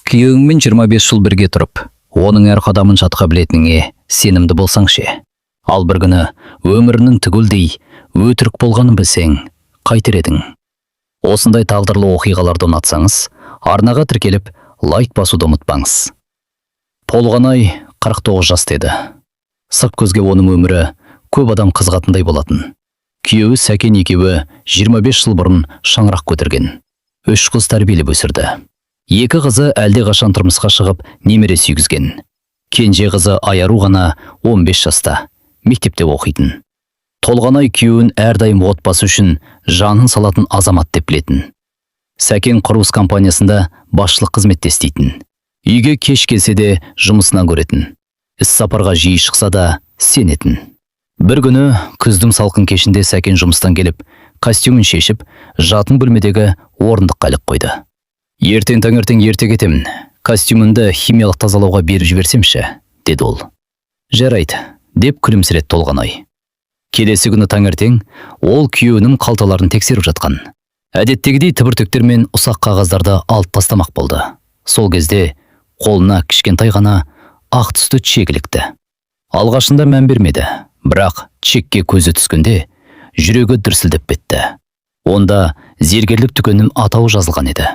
Күйеуіңмен 25 жыл бірге тұрып, оның әр қадамын жатқа білетініңе сенімді болсаңшы. Ал бір күні өмірінің түгелдей өтірік болғанын білсең, қайтер едің? Осындай тағдырлы оқиғаларды ұнатсаңыз, арнаға тіркеліп, лайк басуды ұмытпаңыз. Толғанай 49 жаста еді. Сырт көзге оның өмірі көп адам қызығатындай болатын. Күйеуі Сәкен екеуі 25 жыл бұрын шаңырақ көтерген. 3 қыз тәрбиелеп өсірді. 2 қызы әлде қашан тұрмысқа шығып немере сүйгізген. Кенже қызы Айару ғана 15 жаста, мектепте оқитын. Толғанай күйеуін әрдайым отбасы үшін жанын салатын азамат деп білетін. Сәкен құрылыс компаниясында басшылық қызметте істейтін. Үйге кеш келсе де жұмысынан көретін. Іс сапарға жиі шықса да сенетін. Бір күні күздің салқын кешінде Сәкен жұмыстан келіп, костюмін шешіп, жатын бөлмедегі орындыққа іліп қойды. Ертең таңертең ерте кетемін. Костюмімді химиялық тазалауға беріп жіберсемші, деді ол. Жарайды, деп күлімсіреді Толғанай. Келесі күні таңертең ол күйеуінің қалталарын тексеріп жатқан. Әдеттегідей түбіртектер мен ұсақ қағаздарды алып тастамақ болды. Сол кезде қолына кішкентай ғана ақ түсті чек ілікті. Алғашында мән бермеді, бірақ чекке көзі түскенде жүрегі дүрсілдеп кетті. Онда зергерлік дүкеннің атауы жазылған еді.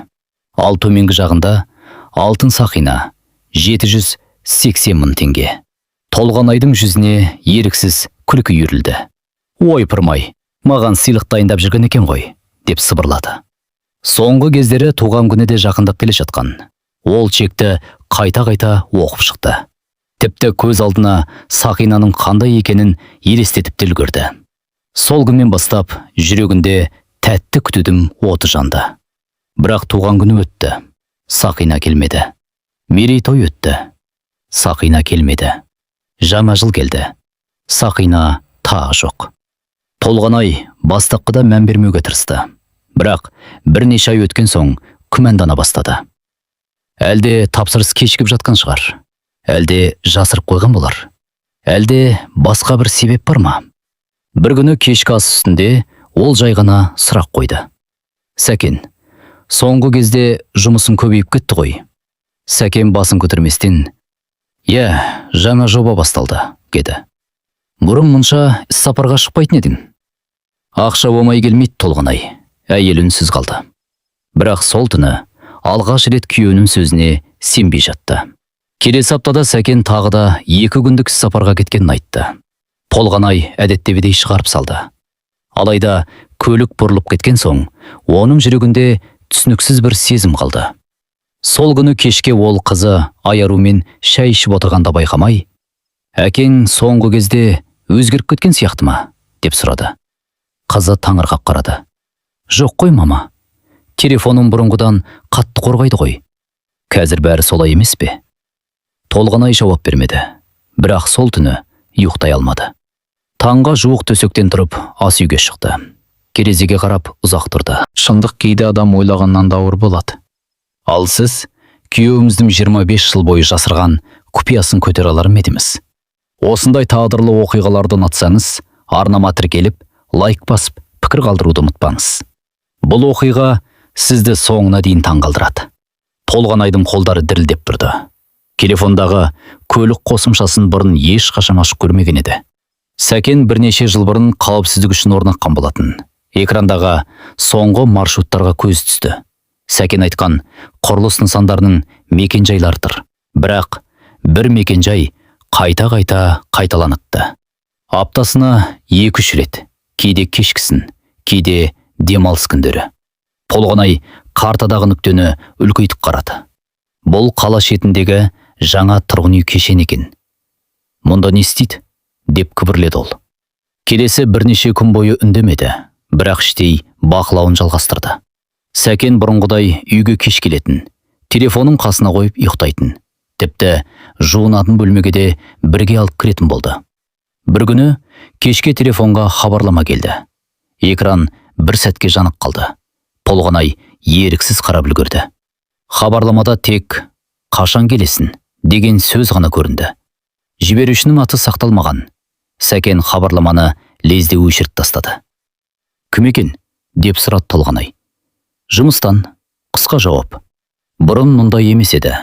Ал төменгі жағында алтын сақина 780 мың теңге. Толғанайдың жүзіне еріксіз күлкі үйірілді. Ой пырмай, маған сыйлық дайындап жүрген екен ғой, деп сыбырлады. Соңғы кездері туған күні де жақындап келе жатқан. Ол чекті қайта-қайта оқып шықты. Тіпті көз алдына сақинаның қандай екенін елестетіп те үлгерді. Сол күннен бастап жүрегінде тәтті күтудің оты жанды. Бірақ туған күні өтті. Сақина келмеді. Мерейтой өтті. Сақина келмеді. Жаңа жыл келді. Сақина тағы жоқ. Толғанай бастапқыда мән бермеуге тырысты. Бірақ бірнеше ай өткен соң күмәндана бастады. Әлде тапсырыс кешігіп жатқан шығар. Әлде жасырып қойған болар. Әлде басқа бір себеп бар ма? Бір күні кешкі ас үстінде ол жай ғана сұрақ қойды. Сәкен, соңғы кезде жұмысын көбейіп кетті ғой. Сәкен басын көтерместен, «Иә, жаңа жоба басталды», деді. «Бұрын мұнша іс сапарға шықпайтын едің». Ақша болмай келмейді, Толғанай. Әйел үнсіз қалды. Бірақ сол түні алғаш рет күйеуінің сөзіне сенбей жатты. Келесі аптада Сәкен тағы да 2 күндік іс сапарға кеткенін айтты. Толғанай әдеттегідей шығарып салды. Алайда көлік бұрылып кеткен соң, оның жүрегінде түсініксіз бір сезім қалды. Сол күні кешке ол қызы Аярумен шай ішіп отырғанда байқамай, «Әкең соңғы кезде өзгеріп кеткен сияқты ма?» деп сұрады. Қызы таңырқап қарады. «Жоқ қой, мама. Телефоным бұрынғыдан қатты қорғайды ғой. Қазір бәрі солай емес пе?» Толғанай жауап бермеді. Бірақ сол түні ұйықтай алмады. Таңға жуық төсектен тұрып, ас үйге шықты. Терезеге қарап ұзақ тұрды. Шындық кейде адам ойлағаннан да ауыр болады. Ал сіз күйеуіміздің 25 жыл бойы жасырған құпиясын көтере алар ма едіңіз? Осындай тағдырлы оқиғаларды ұнатсаңыз, арнама тіркеліп, лайк басып, пікір қалдыруды ұмытпаңыз. Бұл оқиға сізді соңына дейін таңғалдырады. Толғанайдың қолдары дірілдеп тұрды. Телефондағы көлік қосымшасын бұрын ешқашан ашып көрмеген еді. Сәкен бірнеше жыл бұрын қауіпсіздік үшін орнатқан болатын. Экрандағы соңғы маршруттарға көз түсті. Сәкен айтқан құрылыс нысандарының мекенжайлары тұр. Бірақ бір мекенжай қайта-қайта қайталаныпты. Аптасына 2-3 рет, кейде кешкісін, кейде демалыс күндері. Толғанай картадағы нүктені үлкейтіп қарады. Бұл қала шетіндегі жаңа тұрғын үй кешені екен. «Мұнда не істейді?» деп күбірледі ол. Келесі бірнеше күн бойы үндемеді, бірақ іштей бақылауын жалғастырды. Сәкен бұрынғыдай үйге кеш келетін, телефонын қасына қойып ұйықтайтын, тіпті жуынатын бөлмеге де бірге алып кіретін болды. Бір күні кешке телефонға хабарлама келді. Экран бір сәтке жанып қалды. Толғанай еріксіз қарап үлгерді. Хабарламада тек «Қашан келесің?» деген сөз ғана көрінді. Жіберушінің аты сақталмаған. Сәкен хабарламаны лезде өшіріп тастады. «Кім екен?» деп сұрады Толғанай. «Жұмыстан», қысқа жауап. Бұрын мұндай емес еді.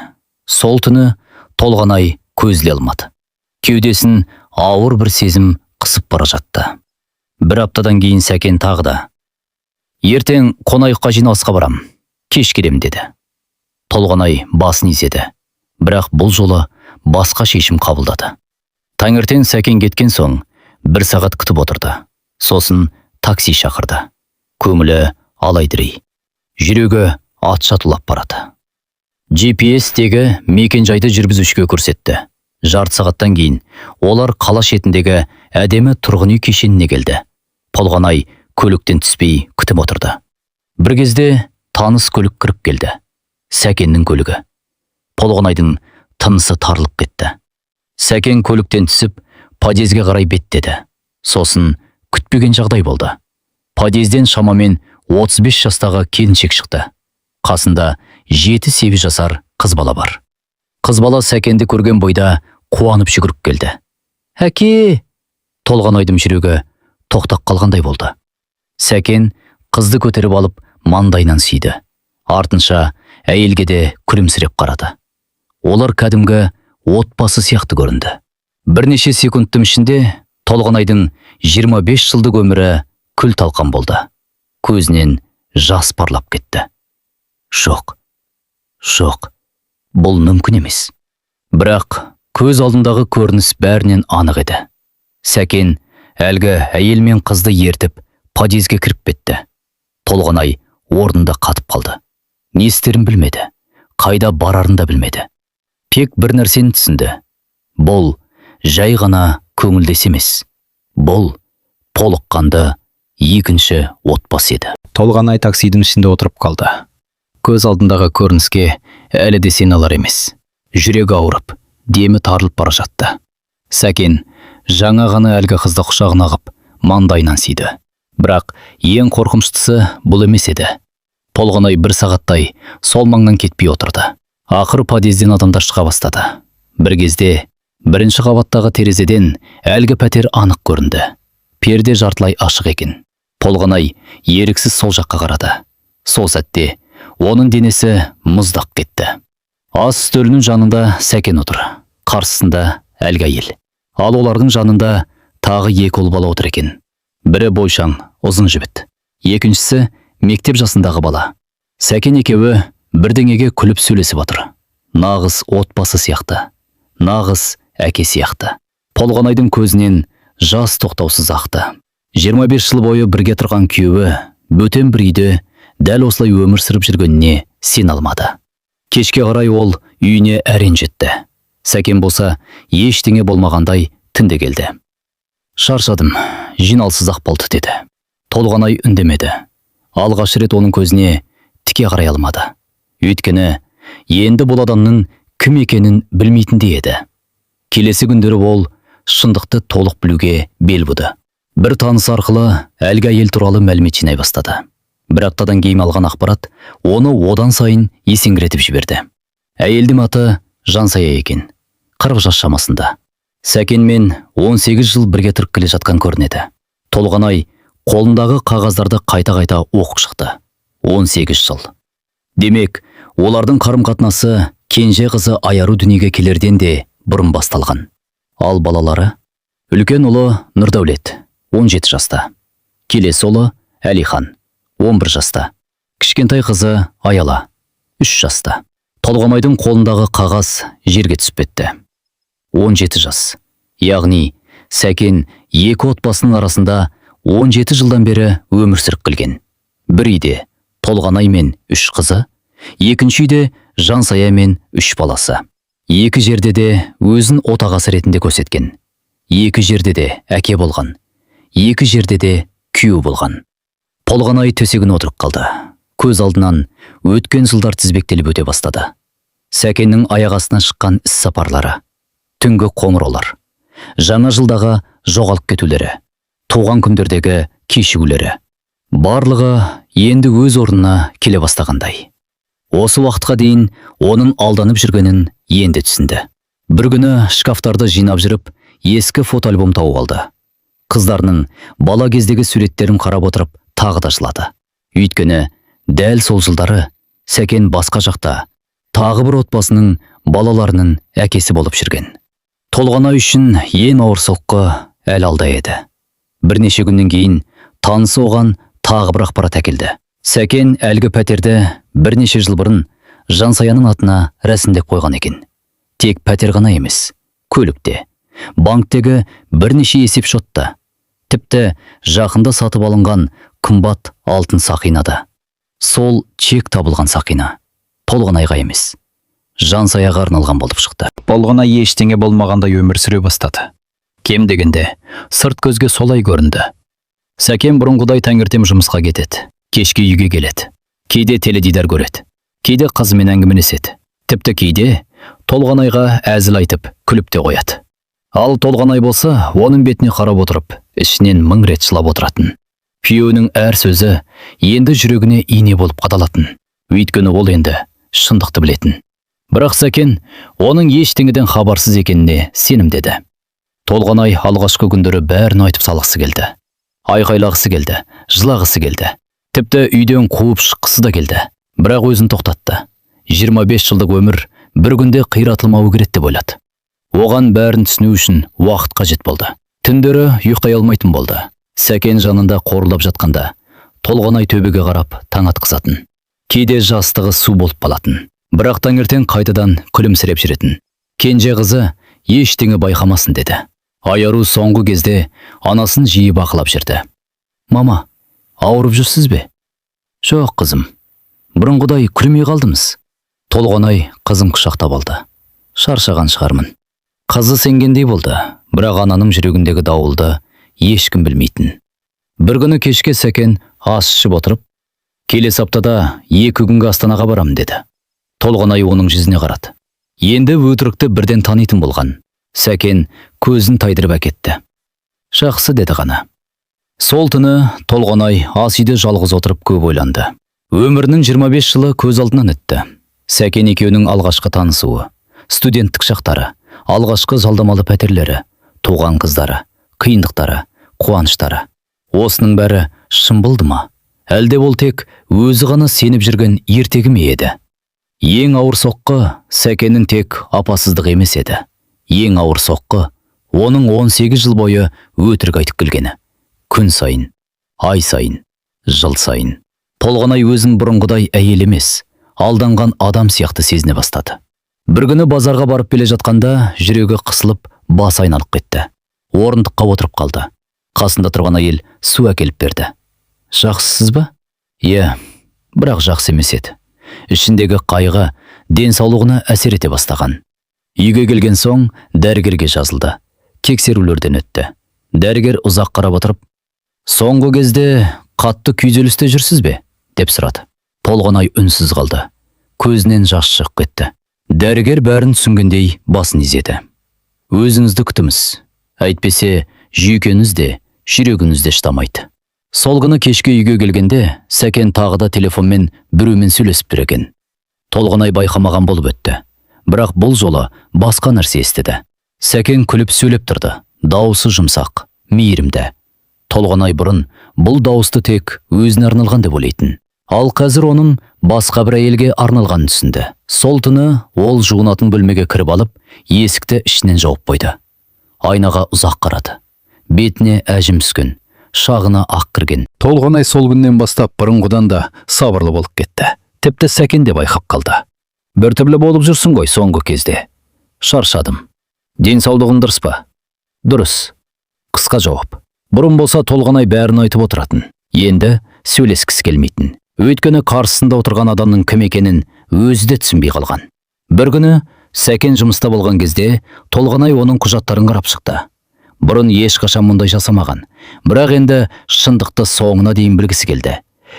Сол түні толғанай көзіле алмады. Кеудесін ауыр бір сезім қысып бара жатты. Бір аптадан кейін Сәкен тағы да: «Ертең қонайыққа жиналысқа барам, кеш келем» деді. Толғанай басын изеді, бірақ бұл жолы басқа шешім қабылдады. Таңертең Сәкен кеткен соң 1 сағат күтіп отырды. Сосын такси шақырды. Көңілі алай-дүлей. Жүрегі атша-тулап барады. GPS-тегі мекен-жайды жүргізушіге көрсетті. Жарты сағаттан кейін олар қала шетіндегі әдемі тұрғын үй кешеніне келді. Толғанай көліктен түспей күтіп отырды. Бір кезде таныс көлік кіріп келді. Сәкеннің көлігі. Толғанайдың тынысы тарылып кетті. Сәкен көліктен түсіп, подъезге қарай беттеді. Сосын күтпеген жағдай болды. Подъезден шамамен 35 жастағы келіншек шықты. Қасында 7-8 жасар қыз бала бар. Қыз бала Сәкенді көрген бойда қуанып жүгіріп келді. «Әке!» Толғанайдың жүрегі тоқтап қалғандай болды. Сәкен қызды көтеріп алып маңдайынан сүйді. Артынша әйелге де күлімсіреп қарады. Олар кәдімгі отбасы сияқты көрінді. Бірнеше секундтың ішінде Толғанайдың 25 жылдық өмірі күл талқан болды. Көзінен жас парлап кетті. Жоқ, бұл мүмкін емес. Бірақ көз алдындағы көрініс бәрінен анық еді. Сәкен әлгі әйел мен қызды ертіп подъезге кіріп кетті. Толғанай орнында қатып қалды. Не істерін білмеді, қайда барарын да білмеді. Пек бір нәрсені түсінді. Бұл жай ғана көңілдес емес. Бұл толыққанды екінші отбасы еді. Толғанай таксидің ішінде отырып қалды. Көз алдындағы көрініске әлі де сене алар емес. Жүрегі ауырып, демі тарылып бара жатты. Сәкен жаңа ғана әлгі қызды құшағына алып, маңдайынан сүйді. Бірақ ең қорқыныштысы бұл емес еді. Толғанай 1 сағаттай сол маңнан кетпей отырды. Ақыры подъезден адамдар шыға бастады. Бір кезде бірінші қабаттағы терезеден әлгі пәтер анық көрінді. Перде жартылай ашық екен. Толғанай еріксіз сол жаққа қарады. Сол сәтте оның денесі мұздақ кетті. Ас үстелінің жанында Сәкен отыр. Қарсысында әлгі әйел. Ал олардың жанында тағы 2 ұл бала отыр екен. Бірі бойшаң, ұзын жібіт. Екіншісі мектеп жасындағы бала. Сәкен екеуі бірдеңеге күліп сөйлесіп отыр. Нағыз отбасы сияқты. Нағыз әке сияқты. Толғанайдың көзінен жас тоқтаусыз ақты. 25 жыл бойы бірге тұрған күйеуі бөтен бір үйде дәл осылай өмір сүріп жүргеніне сене алмады. Кешке қарай ол үйіне әрең жетті. Сәкен болса ештеңе болмағандай тінде келді. «Шаршадым, жиналсыз-ақ болды» деді. Толғанай үндемеді. Алғаш рет оның көзіне тіке қарай алмады. Өйткені енді бұл адамның кім екенін білмейтіндей еді. Келесі күндері ол шындықты толық білуге бел буды. Бір таныс арқылы әлгі әйел туралы мәлімет жинай бастады. Бір аптадан кейін алған ақпарат оны одан сайын есеңгіретіп жіберді. Әйелдің аты Жансая екен. 40 жас шамасында. Сәкенмен 18 жыл бірге тұрып келе жатқан көрінеді. Толғанай қолындағы қағаздарды қайта-қайта оқып шықты. 18 жыл. Демек, олардың қарым-қатынасы кенже қызы Айару дүниеге келерден де бұрын басталған. Ал балалары? Үлкен ұлы Нұрдәулет, 17 жаста. Келесі ұлы Әлихан, 11 жаста. Кішкентай қызы Аяла, 3 жаста. Толғанайдың қолындағы қағаз жерге түсіп кетті. 17 жас. Яғни Сәкен 2 отбасының арасында 17 жылдан бері өмір сүріп келген. Бір үйде Толғанай мен 3 қызы, екінші үйде Жансая мен 3 баласы. 2 жерде де өзін отағасы ретінде көрсеткен. 2 жерде де әке болған. 2 жерде де күйеу болған. Толғанай төсегіне отырып қалды. Көз алдынан өткен жылдар тізбектеліп өте бастады. Сәкеннің аяқ астынан шыққан іс сапарлары, түнгі қоңыраулар, жаңа жылдағы жоғалып кетулері, туған күндердегі кешігулері. Барлығы енді өз орнына келе бастағандай. Осы уақытқа дейін оның алданып жүргенін енді түсінді. Бір күні шкафтарды жинап жүріп, ескі фотоальбом тауып алды. Қыздарының бала кездегі суреттерін қарап отырып, тағы да жылады. Өйткені дәл сол жылдары Сәкен басқа жақта, тағы бір отбасының балаларының әкесі болып жүрген. Толғанай үшін ең ауыр соққы әл алда еді. Бірнеше күннен кейін танысы оған тағы бір ақпарат әкелді. Сәкен әлгі пәтерді бірнеше жыл бұрын Жансаяның атына рәсімдеп қойған екен. Тек пәтер ғана емес, көлікте, банктегі бірнеше есеп шотта, тіпті жақында сатып алынған қымбат алтын сақинада. Сол чек табылған сақина Толғанайға емес, Жансаяға арналған болып шықты. Толғанай ештеңе болмағандай өмір сүре бастады. Кем дегенде сырт көзге солай көрінді. Сәкен бұрынғыдай таңертең жұмысқа кетеді, кешке үйге келеді. Кейде теледидар көреді, кейде қызымен әңгімелеседі. Тіпті кейде Толғанайға әзіл айтып, күліп те қояды. Ал Толғанай болса, оның бетіне қарап отырып, ішінен мың рет жылап отыратын. Күйеуінің әр сөзі енді жүрегіне ине болып қадалатын. Өйткені ол енді шындықты білетін. Бірақ Сәкен оның ештеңеден хабарсыз екеніне сенімдеді. Толғанай алғашқы күндері бәрін айтып салғысы келді. Айқайлағысы келді, жылағысы келді. Тіпті үйден қуып шыққысы да келді. Бірақ өзін тоқтатты. 25 жылдық өмір бір күнде қиратылмауы керек деп ойлады. Оған бәрін түсіну үшін уақыт қажет болды. Түндері ұйықтай алмайтын болды. Сәкен жанында қорылап жатқанда Толғанай төбеге қарап таң атқызатын. Кейде жастығы су болып қалатын. Бірақ таңертең қайтадан күлімсіреп жүретін. Кенже қызы ештеңе байқамасын деді. Айару соңғы кезде анасын жиі бақылап жүрді. Мама, ауырып жүрсіз бе? Жоқ қызым, бұрынғыдай күлмей қалдыңыз. Толғанай қызын құшақтап алды. Шаршаған шығармын. Қызы сенгендей болды, бірақ ананың жүрегіндегі дауылды ешкім білмейтін. Бір күні кешке Сәкен ас ішіп отырып, келесі аптада 2 күнге Астанаға барам деді. Толғанай оның жүзіне қарады. Енді өтірікті бірден танитын болған. Сәкен көзін тайдырып әкетті. Жақсы деді ғана. Сол түні Толғанай ас үйде жалғыз отырып көп ойланды. Өмірінің 25 жылы көз алдынан өтті. Сәкен екеуінің алғашқы танысуы, студенттік шақтары, алғашқы жалдамалы пәтерлері, туған қыздары, қиындықтары, қуаныштары. Осының бәрі шын болды ма? Әлде ол тек өзі ғана сеніп жүрген ертегі ме еді? Ең ауыр соққы Сәкеннің тек апасыздық емес еді. Ең ауыр соққы оның 18 жыл бойы өтірік айтып келгені. Күн сайын, ай сайын, жыл сайын. Толғанай өзін бұрынғыдай әйел емес, алданған адам сияқты сезіне бастады. Бір күні базарға барып келе жатқанда жүрегі қысылып, бас айналып кетті. Орындыққа отырып қалды. Қасында тұрған әйел су әкеліп берді. Жақсысыз ба? Иә, бірақ жақсы емес еді. Ішіндегі қайғы денсаулығына әсер ете бастаған. Үйге келген соң дәрігерге жазылды. Тексерулерден өтті. Дәрігер ұзақ қарап отырып, соңғы кезде қатты күйзелісте жүрсіз бе? Деп сұрады. Толғанай үнсіз қалды. Көзінен жас шығып кетті. Дәрігер бәрін түсінгендей басын изеді. Өзіңізді күтіңіз. Әйтпесе жүйкеңіз де, жүрегіңіз де шыдамайды. Сол күні кешке үйге келгенде Сәкен тағы да телефонмен біреумен сөйлесіп тұр екен. Толғанай байқамаған болып өтті. Бірақ бұл жолы басқа нәрсе естіді. Сәкен күліп сөйлеп тұрды. Дауысы жұмсақ, мейірімді. Толғанай бұрын бұл дауысты тек өзіне арналған деп ойлайтын. Ал қазір оның басқа бір әйелге арналғанын түсінді. Сол түні ол жуынатын бөлмеге кіріп алып, есікті ішінен жауып қойды. Айнаға ұзақ қарады. Бетіне әжім түскен, шағына ақ кірген. Толғанай сол күннен бастап бұрынғыдан да сабырлы болып кетті. Тіпті Сәкен де байқап қалды. Бір түрлі болып жүрсің ғой соңғы кезде. Шаршадым. Денсаулығың дұрыс па? Дұрыс. Қысқа жауап. Бұрын болса Толғанай бәрін айтып отыратын. Енді сөйлескісі келмейтін. Өйткені қарсысында отырған адамның кім екенін өзі де түсінбей қалған. Бір күні Сәкен жұмыста болған кезде Толғанай оның құжаттарын қарап шықты. Бұрын ешқашан мұндай жасамаған. Бірақ енді шындықты соңына дейін білгісі келді.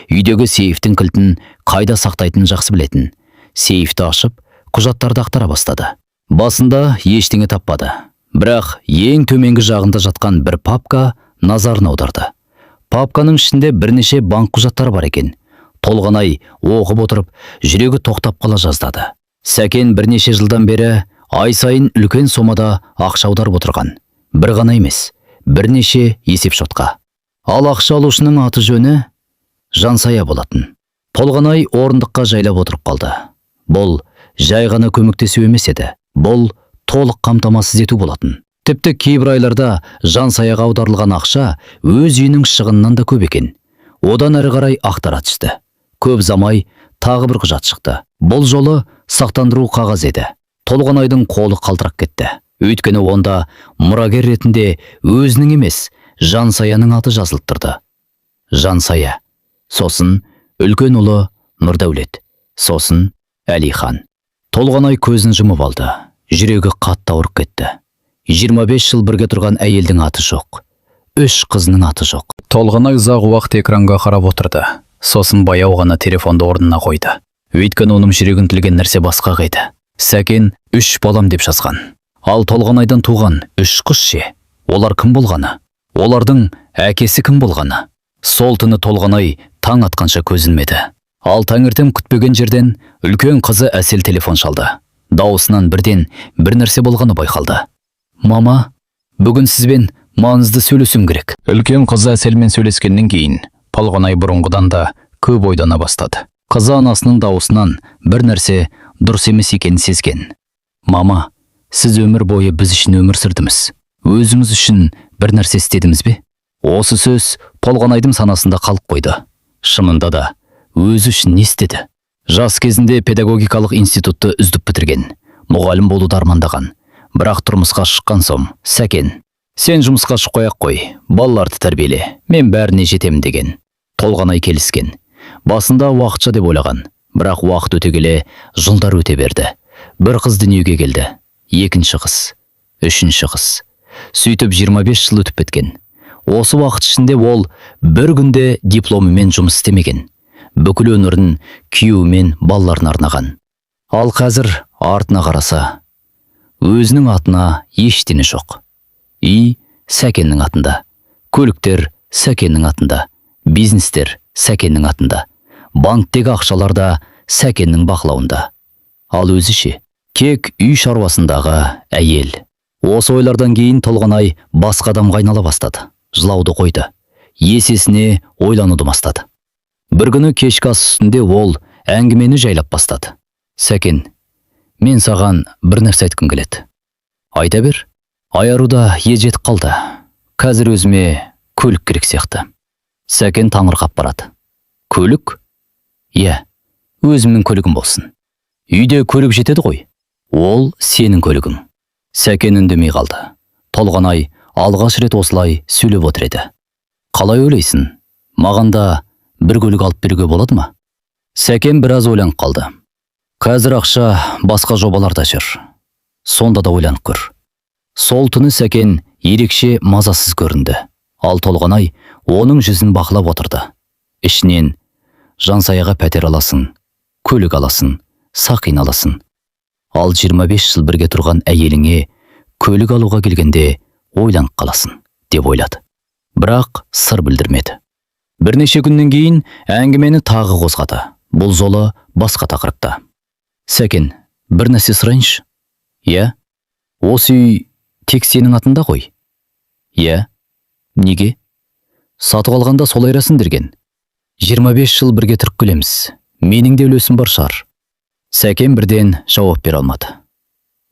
Үйдегі сейфтің кілтін қайда сақтайтынын жақсы білетін. Сейфті ашып, құжаттарды ақтара бастады. Басында ештеңе таппады. Бірақ ең төменгі жағында жатқан бір папка назарын аударды. Папканың ішінде бірнеше банк құжаттары бар екен. Толғанай оқып отырып, жүрегі тоқтап қала жаздады. Сәкен бірнеше жылдан бері ай сайын үлкен сомада ақша аударып отырған. Бір ғана емес, бірнеше есепшотқа. Ал ақша алушының аты жөні Жансая болатын. Толғанай орындыққа жайлап отырып қалды. Бұл жай ғана көмектесу емес еді. Бұл толық қамтамасыз ету болатын. Тіпті кейбір айларда жансаяға аударылған ақша өз үйінің шығынынан да көп екен. Одан әрі қарай ақтара түсті. Көп замай тағы бір құжат шықты. Бұл жолы сақтандыру қағаз еді. Толғанайдың қолы қалтырап кетті. Өйткені онда мұрагер ретінде өзінің емес, Жансаяның аты жазылып тұрды. Жансая. Сосын үлкен ұлы Нұрдәулет. Сосын Әлихан. Толғанай көзін жұмып алды. Жүрегі қатты ауырып кетті. 25 жыл бірге тұрған әйелдің аты жоқ. 3 қызының аты жоқ. Толғанай ұзақ уақыт экранға қарап отырды. Сосын баяу ғана телефонды орнына қойды. Өйткені оның жүрегін тілген нәрсе басқа еді. Сәкен 3 балам деп жазған. Ал Толғанайдан туған 3 қыз ше. Олар кім болғаны? Олардың әкесі кім болғаны? Сол түні Толғанай таң атқанша көз ілмеді. Ал таңертең күтпеген жерден үлкен қызы Әсел телефон шалды. Дауысынан бірден бір нәрсе болғаны байқалды. Мама, бүгін сізбен маңызды сөйлесуім керек. Үлкен қызы Әселмен сөйлескеннен кейін Толғанай бұрынғыдан да көп ойлана бастады. Қызы анасының дауысынан бір нәрсе дұрыс емес екенін сезген. Мама, сіз өмір бойы біз үшін өмір сүрдіңіз. Өзіңіз үшін бір нәрсе істедіңіз бе? Осы сөз Толғанайдың санасында қалып қойды. Шынында да өзі үшін не істеді? Жас кезінде педагогикалық институтты үздік бітірген, мұғалім болуды армандаған. Бірақ тұрмысқа шыққан соң, Сәкен, сен жұмысқа шықпай-ақ қой, балаларды тәрбиеле, мен бәріне жетемін деген. Толғанай келіскен. Басында уақытша деп ойлаған, бірақ уақыт өте келе жылдар өте берді. Бір қыз дүниеге келді, екінші қыз, үшінші қыз. Сөйтіп 25 жыл өтіп кеткен. Осы уақыт ішінде ол бір күнде дипломымен жұмыс істемеген. Бүкіл өмірін күйеуі мен балаларына арнаған. Ал қазір артына қараса, өзінің атына ештеңе жоқ. Үй Сәкеннің атында, көліктер Сәкеннің атында, бизнестер Сәкеннің атында, банктегі ақшалар да Сәкеннің бақылауында. Ал өзі ше, кек үй шаруасындағы әйел. Осы ойлардан кейін Толғанай басқа адамға айнала бастады. Жылауды қойды. Есесіне ойлануды бастады. Бір күні кешкі ас үстінде ол әңгімені жайлап бастады. Сәкен, мен саған бір нәрсе айтқым келеді. Айта бер. Айаруда ет жетіп қалды. Қазір өзіме көлік керек сияқты. Сәкен таңырқап барады. Көлік? Иә, өзімнің көлігім болсын. Үйде көлік жетеді ғой. Ол сенің көлігің. Сәкен үндемей қалды. Толғанай алғаш рет осылай сөйлеп отыр еді. Қалай ойлайсың? Маған да бір көлік алып беруге болады ма? Сәкен біраз ойланып қалды. Қазір ақша басқа жобаларда жүр. Сонда да ойланып көр. Сол түні Сәкен ерекше мазасыз көрінді. Ал Толғанай оның жүзін бақылап отырды. Ішінен Жансаяға пәтер аласың, көлік аласың, сақин аласың. Ал 25 жыл бірге тұрған әйеліңе көлік алуға келгенде ойланып қаласың, деп ойлады. Бірақ сыр білдірмеді. Бірнеше күннен кейін әңгімені тағы қозғады. Бұл жолы басқа тақырыпта. Сәкен, бір нәрсе сұрайыншы? Иә? Осы үй тек сенің атында ғой? Иә? Неге? Сатып алғанда солай рәсімделген. 25 жыл бірге тұрып келеміз. Менің де үлесім бар шығар. Сәкен бірден жауап бере алмады.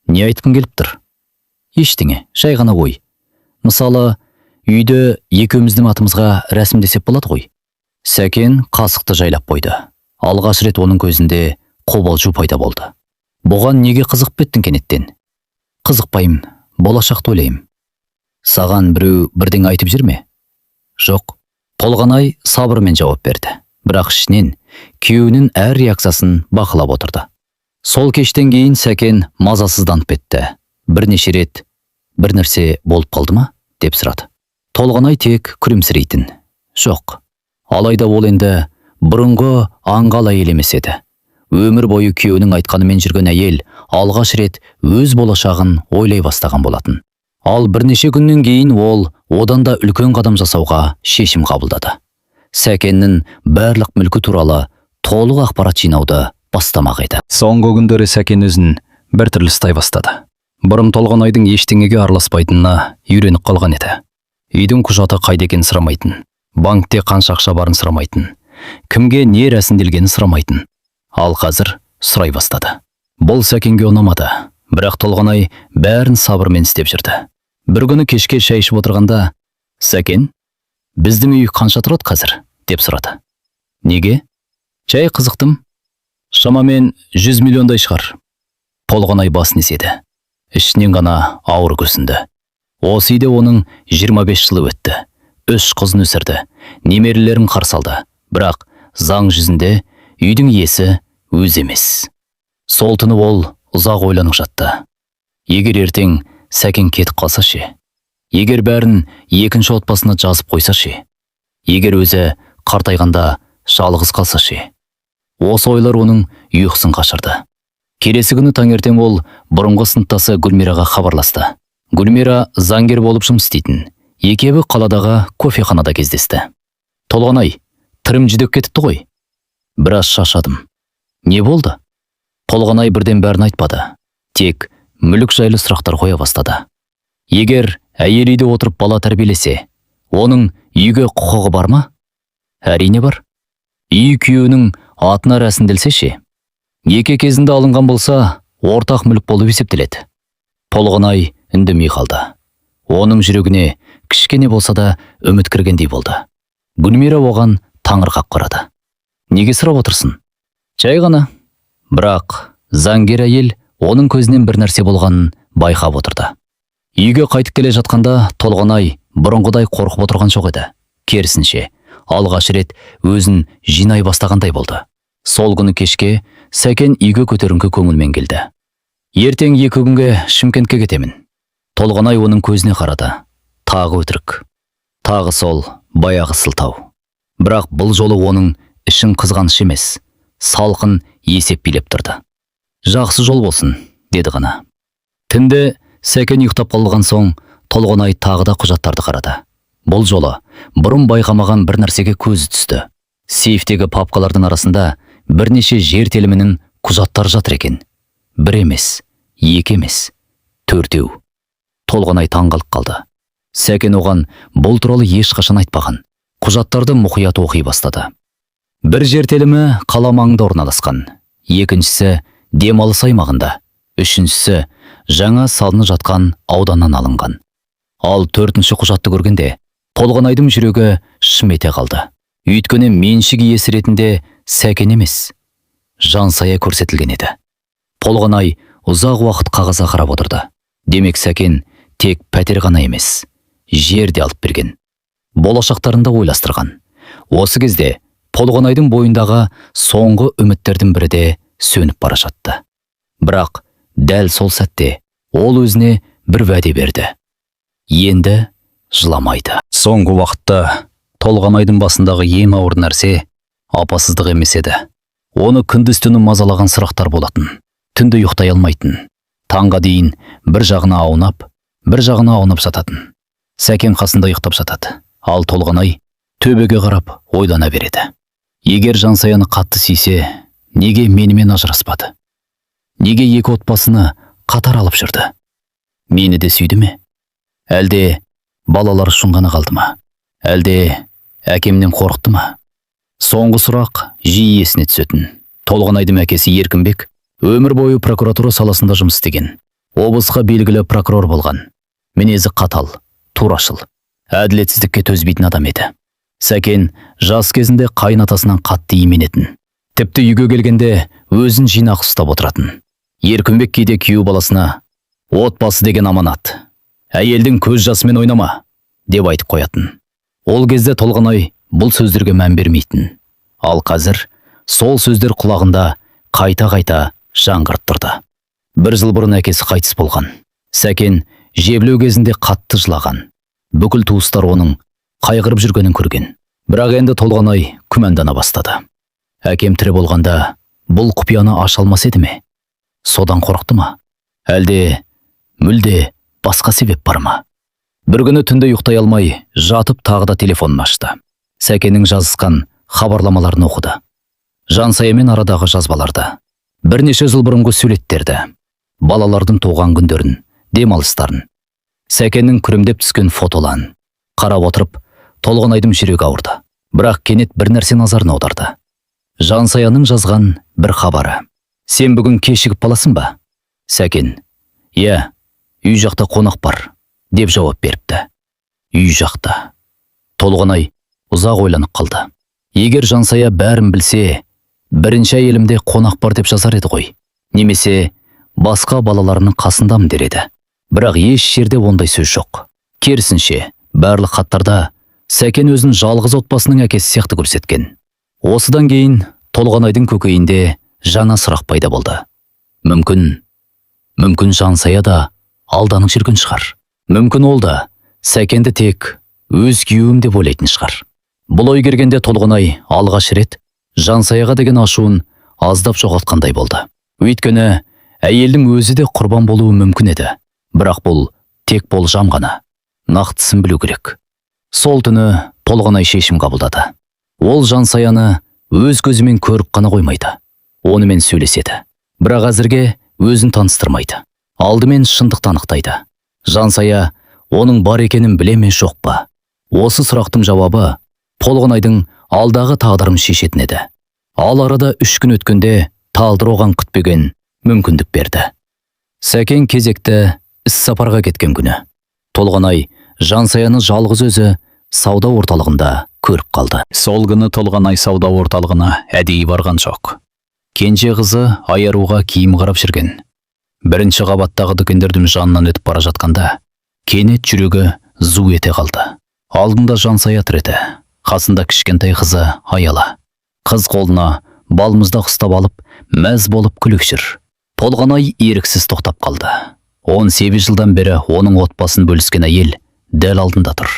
Не айтқың келіп тұр? Ештеңе, жай ғана ой. Мысалы, үйді екеуміздің атымызға рәсімдесек болады ғой. Сәкен қасықты жайлап қойды. Алғаш рет оның көзінде қобалжу пайда болды. Бұған неге қызығып кеттің кенеттен? Қызықпаймын, болашақты ойлаймын. Саған біреу бірдеңе айтып жүр ме? Жоқ. Толғанай сабырмен жауап берді. Бірақ ішінен күйеуінің әр реакциясын бақылап отырды. Сол кештен кейін Сәкен мазасызданып кетті. Бірнеше рет бір нәрсе болып қалды ма? Деп сұрады. Толғанай тек күлімсірейтін. Жоқ. Алайда ол енді бұрынғы аңғал әйел емес еді. Өмір бойы күйеуінің айтқанымен жүрген әйел алғаш рет өз болашағын ойлай бастаған болатын. Ал бірнеше күннен кейін ол одан да үлкен қадам жасауға шешім қабылдады. Сәкеннің барлық мүлкі туралы толық ақпарат жинауды бастамақ еді. Соңғы күндері Сәкен өзін біртүрлі ұстай бастады. Бұрын Толғанайдың ештеңеге араласпайтынына үйреніп қалған еді. Үйдің құжаты қайда екенін сұрамайтын, банкте қанша ақша барын сұрамайтын, кімге не рәсімделгенін сұрамайтын. Ал қазір сұрай бастады. Бұл Сәкенге ұнамады, бірақ Толғанай бәрін сабырмен істеп жүрді. Бір күні кешке шай ішіп отырғанда, Сәкен, біздің үй қанша тұрады қазір? Деп сұрады. Неге? Жай қызықтым. Шамамен 100 миллиондай шығар. Толғанай басын изеді. Ішінен ғана ауыр күрсінді. Осы үйде оның 25 жылы өтті. 3 қызын өсірді. Немерелерін қарсы алды. Бірақ заң жүзінде үйдің иесі өзі емес. Сол түні ол ұзақ ойланып жатты. Егер ертең Сәкен кетіп қалса ше? Егер бәрін екінші отбасына жазып қойса ше? Егер өзі қартайғанда жалғыз қалса ше? Осы ойлар оның ұйқысын қашырды. Келесі күні таңертең ол бұрынғы сыныптасы Гүлмираға хабарласты. Гүлмира заңгер болып жұмыс істейтін. Екеуі қаладағы кофеханада кездесті. Толғанай, тірім жүдеп кетіпті ғой. Біраз шаршадым. Не болды? Толғанай бірден бәрін айтпады. Тек мүлік жайлы сұрақтар қоя бастады. Егер әйел үйде отырып бала тәрбиелесе, оның үйге құқығы бар ма? Әрине бар. Үй күйеуінің атына рәсімделсе ше? Неке кезінде алынған болса, ортақ мүлік болып есептеледі. Толғанай үндемей қалды. Оның жүрегіне кішкене болса да үміт кіргендей болды. Гүлмира оған таңырқап қарады. Неге сұрап отырсың? Жай ғана. Бірақ заңгер әйел оның көзінен бір нәрсе болғанын байқап отырды. Үйге қайтып келе жатқанда Толғанай бұрынғыдай қорқып отырған жоқ еді. Керісінше, алғаш рет өзін жинай бастағандай болды. Сол күні кешке Сәкен үйге көтеріңкі көңілмен келді. Ертең 2 күнге Шымкентке кетемін. Толғанай оның көзіне қарады. Тағы өтірік. Тағы сол баяғы сылтау. Бірақ бұл жолы оның ішін қызғаныш емес, салқын есеп билеп тұрды. Жақсы жол болсын, деді ғана. Түнде Сәкен ұйықтап қалған соң, Толғанай тағы да құжаттарды қарады. Бұл жолы бұрын байқамаған бір нәрсеге көзі түсті. Сейфтегі папкалардың арасында бірнеше жер телімінің құжаттар жатыр екен. 1 емес, 2 емес, 4. Толғанай таңғалып қалды. Сәкен оған бұл туралы ешқашан айтпаған. Құжаттарды мұқият оқи бастады. Бір жер телімі қала маңында орналасқан. Екіншісі демалыс аймағында. Үшіншісі жаңа салынып жатқан ауданнан алынған. Ал 4-ші құжатты көргенде Толғанайдың жүрегі шым ете қалды. Өйткені меншік иесі ретінде Сәкен емес, Жансая көрсетілген еді. Толғанай ұзақ уақыт қағазға қарап отырды. Демек Сәкен тек пәтер ғана емес, жер де алып берген. Болашақтарында ойластырған. Осы кезде Толғанайдың бойындағы соңғы үміттердің бірі де сөніп бара жатты. Бірақ дәл сол сәтте ол өзіне бір вәде берді. Енді жыламайды. Соңғы уақытта Толғанайдың басындағы ең ауыр нәрсе апасыздық емес еді. Оны күндіз-түні мазалаған сұрақтар болатын. Түнде ұйықтай алмайтын. Таңға дейін бір жағына аунап жататын. Сәкен қасында ұйықтап жатады. Ал Толғанай төбеге қарап ойлана береді. Егер Жансаяны қатты сүйсе, неге менімен ажыраспады? Неге 2 отбасыны қатар алып жүрді? Мені де сүйді ме? Әлде балалар үшін ғана қалды ма? Әлде әкемнен қорықты ма? Соңғы сұрақ жиі есіне түсетін. Толғанайдың әкесі Еркінбек өмір бойы прокуратура саласында жұмыс істеген. Облысқа белгілі прокурор болған. Мінезі қатал, турашыл, әділетсіздікке төзбейтін адам еді. Сәкен жас кезінде қайынатасынан қатты именетін. Тіпті үйге келгенде өзін жинақ ұстап отыратын. Еркінбек кейде күйеу баласына «Отбасы деген аманат. Әйелдің көз жасымен ойнама», деп айтып қоятын. Ол кезде Толғанай бұл сөздерге мән бермейтін. Ал қазір сол сөздер құлағында қайта-қайта жаңғырып тұрды. 1 жыл бұрын әкесі қайтыс болған. Сәкен жебілеу кезінде қатты жылаған. Бүкіл туыстар оның қайғырып жүргенін көрген. Бірақ енді Толғанай күмәндана бастады. Әкем тірі болғанда бұл құпияны аша алмас еді ме? Содан қорықты ма? Әлде мүлде басқа себеп бар ма? Бір күні түнде ұйықтай алмай жатып тағы да телефонын ашты. Сәкеннің жазысқан хабарламаларын оқыды. Жансаямен арадағы жазбаларды, бірнеше жыл бұрынғы суреттерді, балалардың туған күндерін, демалыстарын. Сәкеннің күрімдеп түскен фотоларын қарап отырып, Толғанайдың жүрегі ауырды. Бірақ кенет бір нәрсе назарын аударды. Жансаяның жазған бір хабары. Сен бүгін кешігіп қаласың ба? Сәкен, иә, үй жақта қонақ бар, деп жауап беріпті. Үй жақта. Толғанай ұзақ ойланып қалды. Егер Жансая бәрін білсе, бірінші әйелімде қонақ бар деп жазар еді ғой. Немесе басқа балаларының қасындамын дер еді. Бірақ еш жерде ондай сөз жоқ. Керісінше, барлық хаттарда Сәкен өзін жалғыз отбасының әкесі сияқты көрсеткен. Осыдан кейін Толғанайдың көкейінде жаңа сұрақ пайда болды. Мүмкін Жансая да алданып жүрген шығар. Мүмкін ол да Сәкенді тек өз күйеуім деп ойлайтын шығар. Бұл ой кергенде Толғанай алғаш рет Жансаяға деген ашуын аздап жоғалтқандай болды. Өйткені әйелдің өзі де құрбан болуы мүмкін еді. Бірақ бұл тек болжам ғана. Нақтысын білу керек. Сол түні Толғанай шешім қабылдады. Ол Жансаяны өз көзімен көріп қана қоймайды. Онымен сөйлеседі. Бірақ әзірге өзін таныстырмайды. Алдымен шындықты анықтайды. Жансая оның бар екенін біле ме жоқ па? Осы сұрақтың жауабы Толғанайдың алдағы тағдырын шешетін еді. Ал арада 3 күн өткенде Талдыр оған күтпеген мүмкіндік берді. Сәкен кезекті іс-сапарға кеткен күні. Толғанай Жансаяны жалғыз өзі сауда орталығында көріп қалды. Сол күні Толғанай сауда орталығына әдейі барған жоқ. Кенже қызы айаруға киім қарап жүрген. Бірінші қабаттағы дүкендердің жанынан өтіп бара жатқанда, кенет жүрегі зу ете қалды. Алдында Жансая тұр еді. Қасында кішкентай қызы Аяла. Қыз қолына балмұздақ ұстап алып, мәз болып күліп жүр. Толғанай еріксіз тоқтап қалды. 18 жылдан бері оның отбасын бөліскен әйел дәл алдында тұр.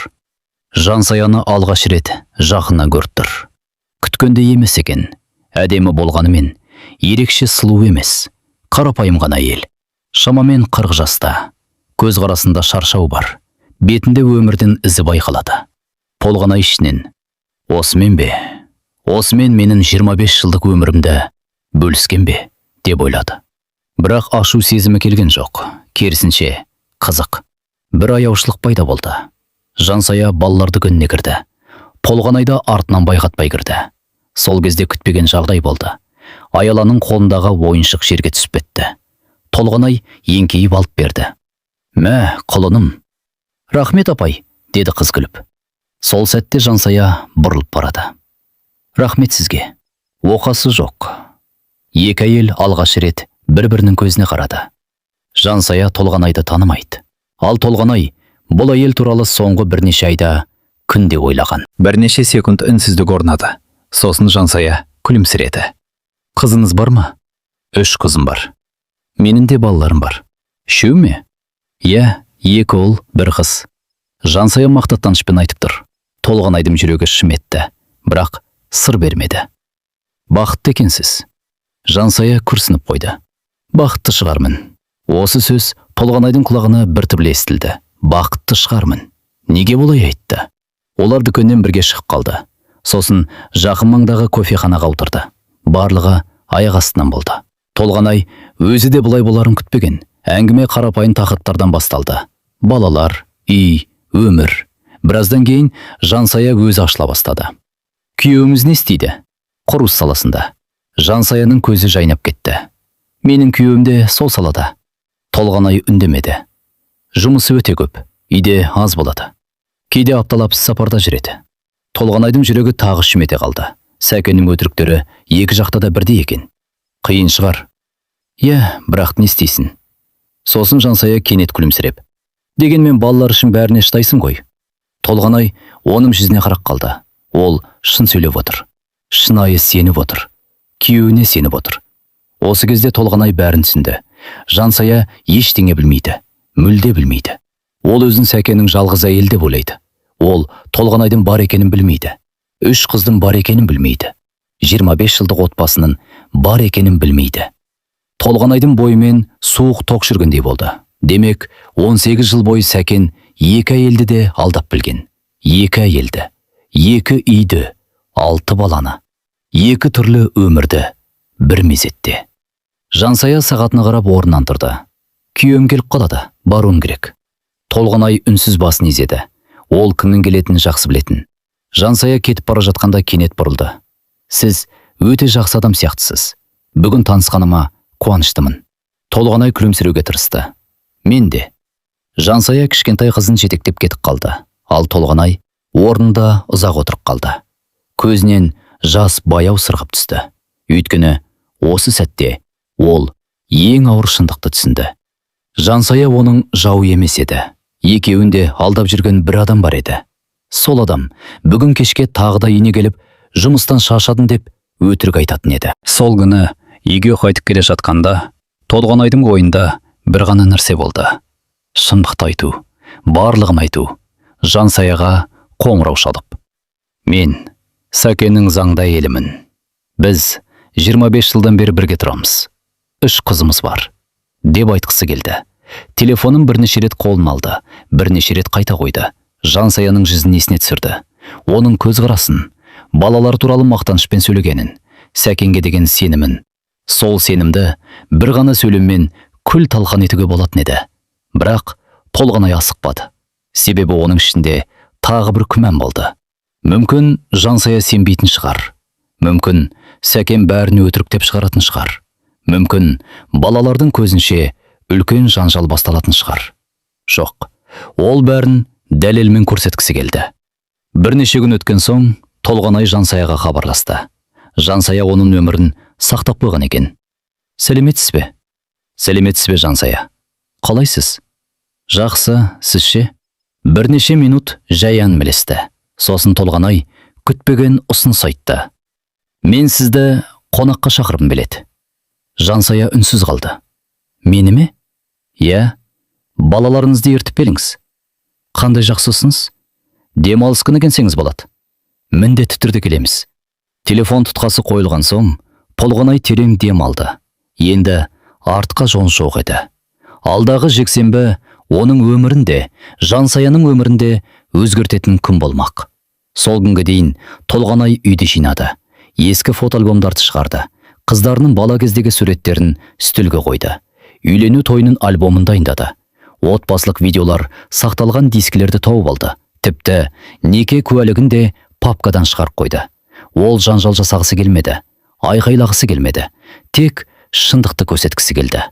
Жансаяны алғаш рет жақыннан көріп тұр. Күткенде емес екен. Әдемі болғанымен, ерекше сұлу емес. Қарапайым ғана әйел. Шамамен 40 жаста. Көз қарасында шаршау бар. Бетінде өмірден ізі байқалады. Толғанай ішінен: осымен бе? Осымен менің 25 жылдық өмірімді бөліскен бе? Деп ойлады. Бірақ ашу сезімі келген жоқ. Керісінше, қызық. Бір аяушылық пайда болды. Жансая балаларды күніне кірді. Толғанайды артынан байқатпай кірді. Сол кезде күтпеген жағдай болды. Аяланың қолындағы ойыншық жерге түсіп кетті. Толғанай еңкейіп алып берді. Мә, құлыным. Рахмет апай, деді қыз күліп. Сол сәтте Жансая бұрылып барады. Рахмет сізге. Оқасы жоқ. Екі әйел алғаш рет бір-бірінің көзіне қарады. Жансая Толғанайды танымайды. Ал Толғанай бұл әйел туралы соңғы бірнеше айда күнде ойлаған. Бірнеше секунд үнсіздік орнады. Сосын Жансая күлімсіреді. Қызыңыз бар ма? 3 қызым бар. Менің де балаларым бар. 3 ме? Иә, 2 ұл, 1 қыз. Жансая мақтанышпен айтып тұр. Толғанайдың жүрегі шым етті, бірақ сыр бермеді. Бақытты екенсіз. Жансая күрсініп қойды. Бақытты шығармын. Осы сөз Толғанайдың құлағына бір түрлі естілді. Бақытты шығармын. Неге болай айтты? Олар дүкеннен бірге шығып қалды. Сосын жақын маңдағы кофеханаға отырды. Барлығы аяқ астынан болды. Толғанай өзі де бұлай боларын күтпеген. Әңгіме қарапайым тақырыптардан басталды. Балалар, үй, өмір. Біраздан кейін Жансая өзі ашыла бастады. Күйеуіміз не істейді? Құрылыс саласында. Жансаяның көзі жайнап кетті. Менің күйеуім де сол салада. Толғанай үндемеді. Жұмысы өте көп, үйде аз болады. Кейде апталап сапарда жүреді. Толғанайдың жүрегі тағы шым ете қалды. Сәкеннің өтіріктері екі жақта да бірдей екен. Қиын шығар. Иә, бірақ не істейсің? Сосын Жансая кенет күлімсіреп: дегенмен балалар үшін бәріне шыдайсың ғой. Толғанай оның жүзіне қарап қалды. Ол шын сөйлеп отыр. Шынайы сеніп отыр. Күйеуіне сеніп отыр. Осы кезде Толғанай бәрін түсінді. Жансая ештеңе білмейді. Мүлде білмейді. Ол өзін Сәкеннің жалғыз әйел деп ойлайды. Ол Толғанайдың бар екенін білмейді. 3 қыздың бар екенін білмейді. 25 жылдық отбасының бар екенін білмейді. Толғанайдың бойымен суық тоқ жүргендей болды. Демек, 18 жыл бойы Сәкен 2 әйелді де алдап білген. 2 әйелді, 2 үйді, 6 баланы, 2 түрлі өмірді бір мезетте. Жансая сағатына қарап орнынан тұрды. Күйеуім келіп қалады, баруым керек. Толғанай үнсіз басын изеді. Ол кімнің келетінін жақсы білетін. Жансая кетіп бара жатқанда кенет бұрылды. Сіз өте жақсы адам сияқтысыз. Бүгін танысқаныма қуаныштымын. Толғанай күлімсіреуге тырысты. Мен де. Жансая кішкентай қызын жетектеп кетіп қалды. Ал Толғанай орнында ұзақ отырып қалды. Көзінен жас баяу сырғып түсті. Өйткені осы сәтте ол ең ауыр шындықты түсінді. Жансая оның жауы емес еді. Екеуінде алдап жүрген бір адам бар еді. Сол адам бүгін кешке тағы да үйіне келіп, жұмыстан шаршадым деп өтірік айтатын еді. Сол күні үйге қайтып келе жатқанда Толғанайдың ойында бір ғана нәрсе болды. Шындықты айту, барлығын айту, Жансаяға қоңырау шалып. Мен Сәкеннің заңда елімін. Біз 25 жылдан бері бірге тұрамыз. 3 қызымыз бар, деп айтқысы келді. Телефонын бірнеше рет қолына алды, бірнеше рет қайта қойды. Жансаяның жүзін есіне түсірді. Оның көзқарасын, балалар туралы мақтанышпен сөйлегенін, Сәкенге деген сенімін. Сол сенімді бір ғана сөйлеммен күл талқан етуге болатын еді. Бірақ Толғанай асықпады. Себебі оның ішінде тағы бір күмән болды. Мүмкін Жансая сенбейтін шығар. Мүмкін Сәкен бәрін өтіріктеп шығаратын шығар. Мүмкін балалардың көзінше үлкен жанжал басталатын шығар. Жоқ, ол бәрін дәлелмен көрсеткісі келді. Бірнеше күн өткен соң Толғанай Жансаяға хабарласты. Жансая оның өмірін сақтап қойған екен. Сәлеметсіз бе? Сәлеметсіз бе, Жансая? Қалайсыз? Жақсы, сіз ше? Бірнеше минут жай әңгімелесті. Сосын Толғанай күтпеген ұсыныс айтты. Мен сізді қонаққа шақырғым келеді. Жансая үнсіз қалды. Мені ме? Иә, балаларыңызды ертіп келіңіз. Қандай жақсы ұсыныс? Демалыс күні келсеңіз болады. Міндетті түрде келеміз. Телефон тұтқасы қойылған соң, Толғанай терең дем алды. Енді артқа жон жоқ еді. Алдағы жексенбі оның өмірінде, Жансаяның өмірінде өзгертетін күн болмақ. Сол күнге дейін Толғанай үйді жинады. Ескі фотоальбомдарды шығарды. Қыздарының бала кездегі суреттерін үстелге қойды. Үйлену тойының альбомын дайындады. Отбасылық видеолар сақталған дискілерді тауып алды. Тіпті неке куәлігін де папкадан шығарып қойды. Ол жанжал жасағысы келмеді, айқайлағысы келмеді. Тек шындықты көрсеткісі келді.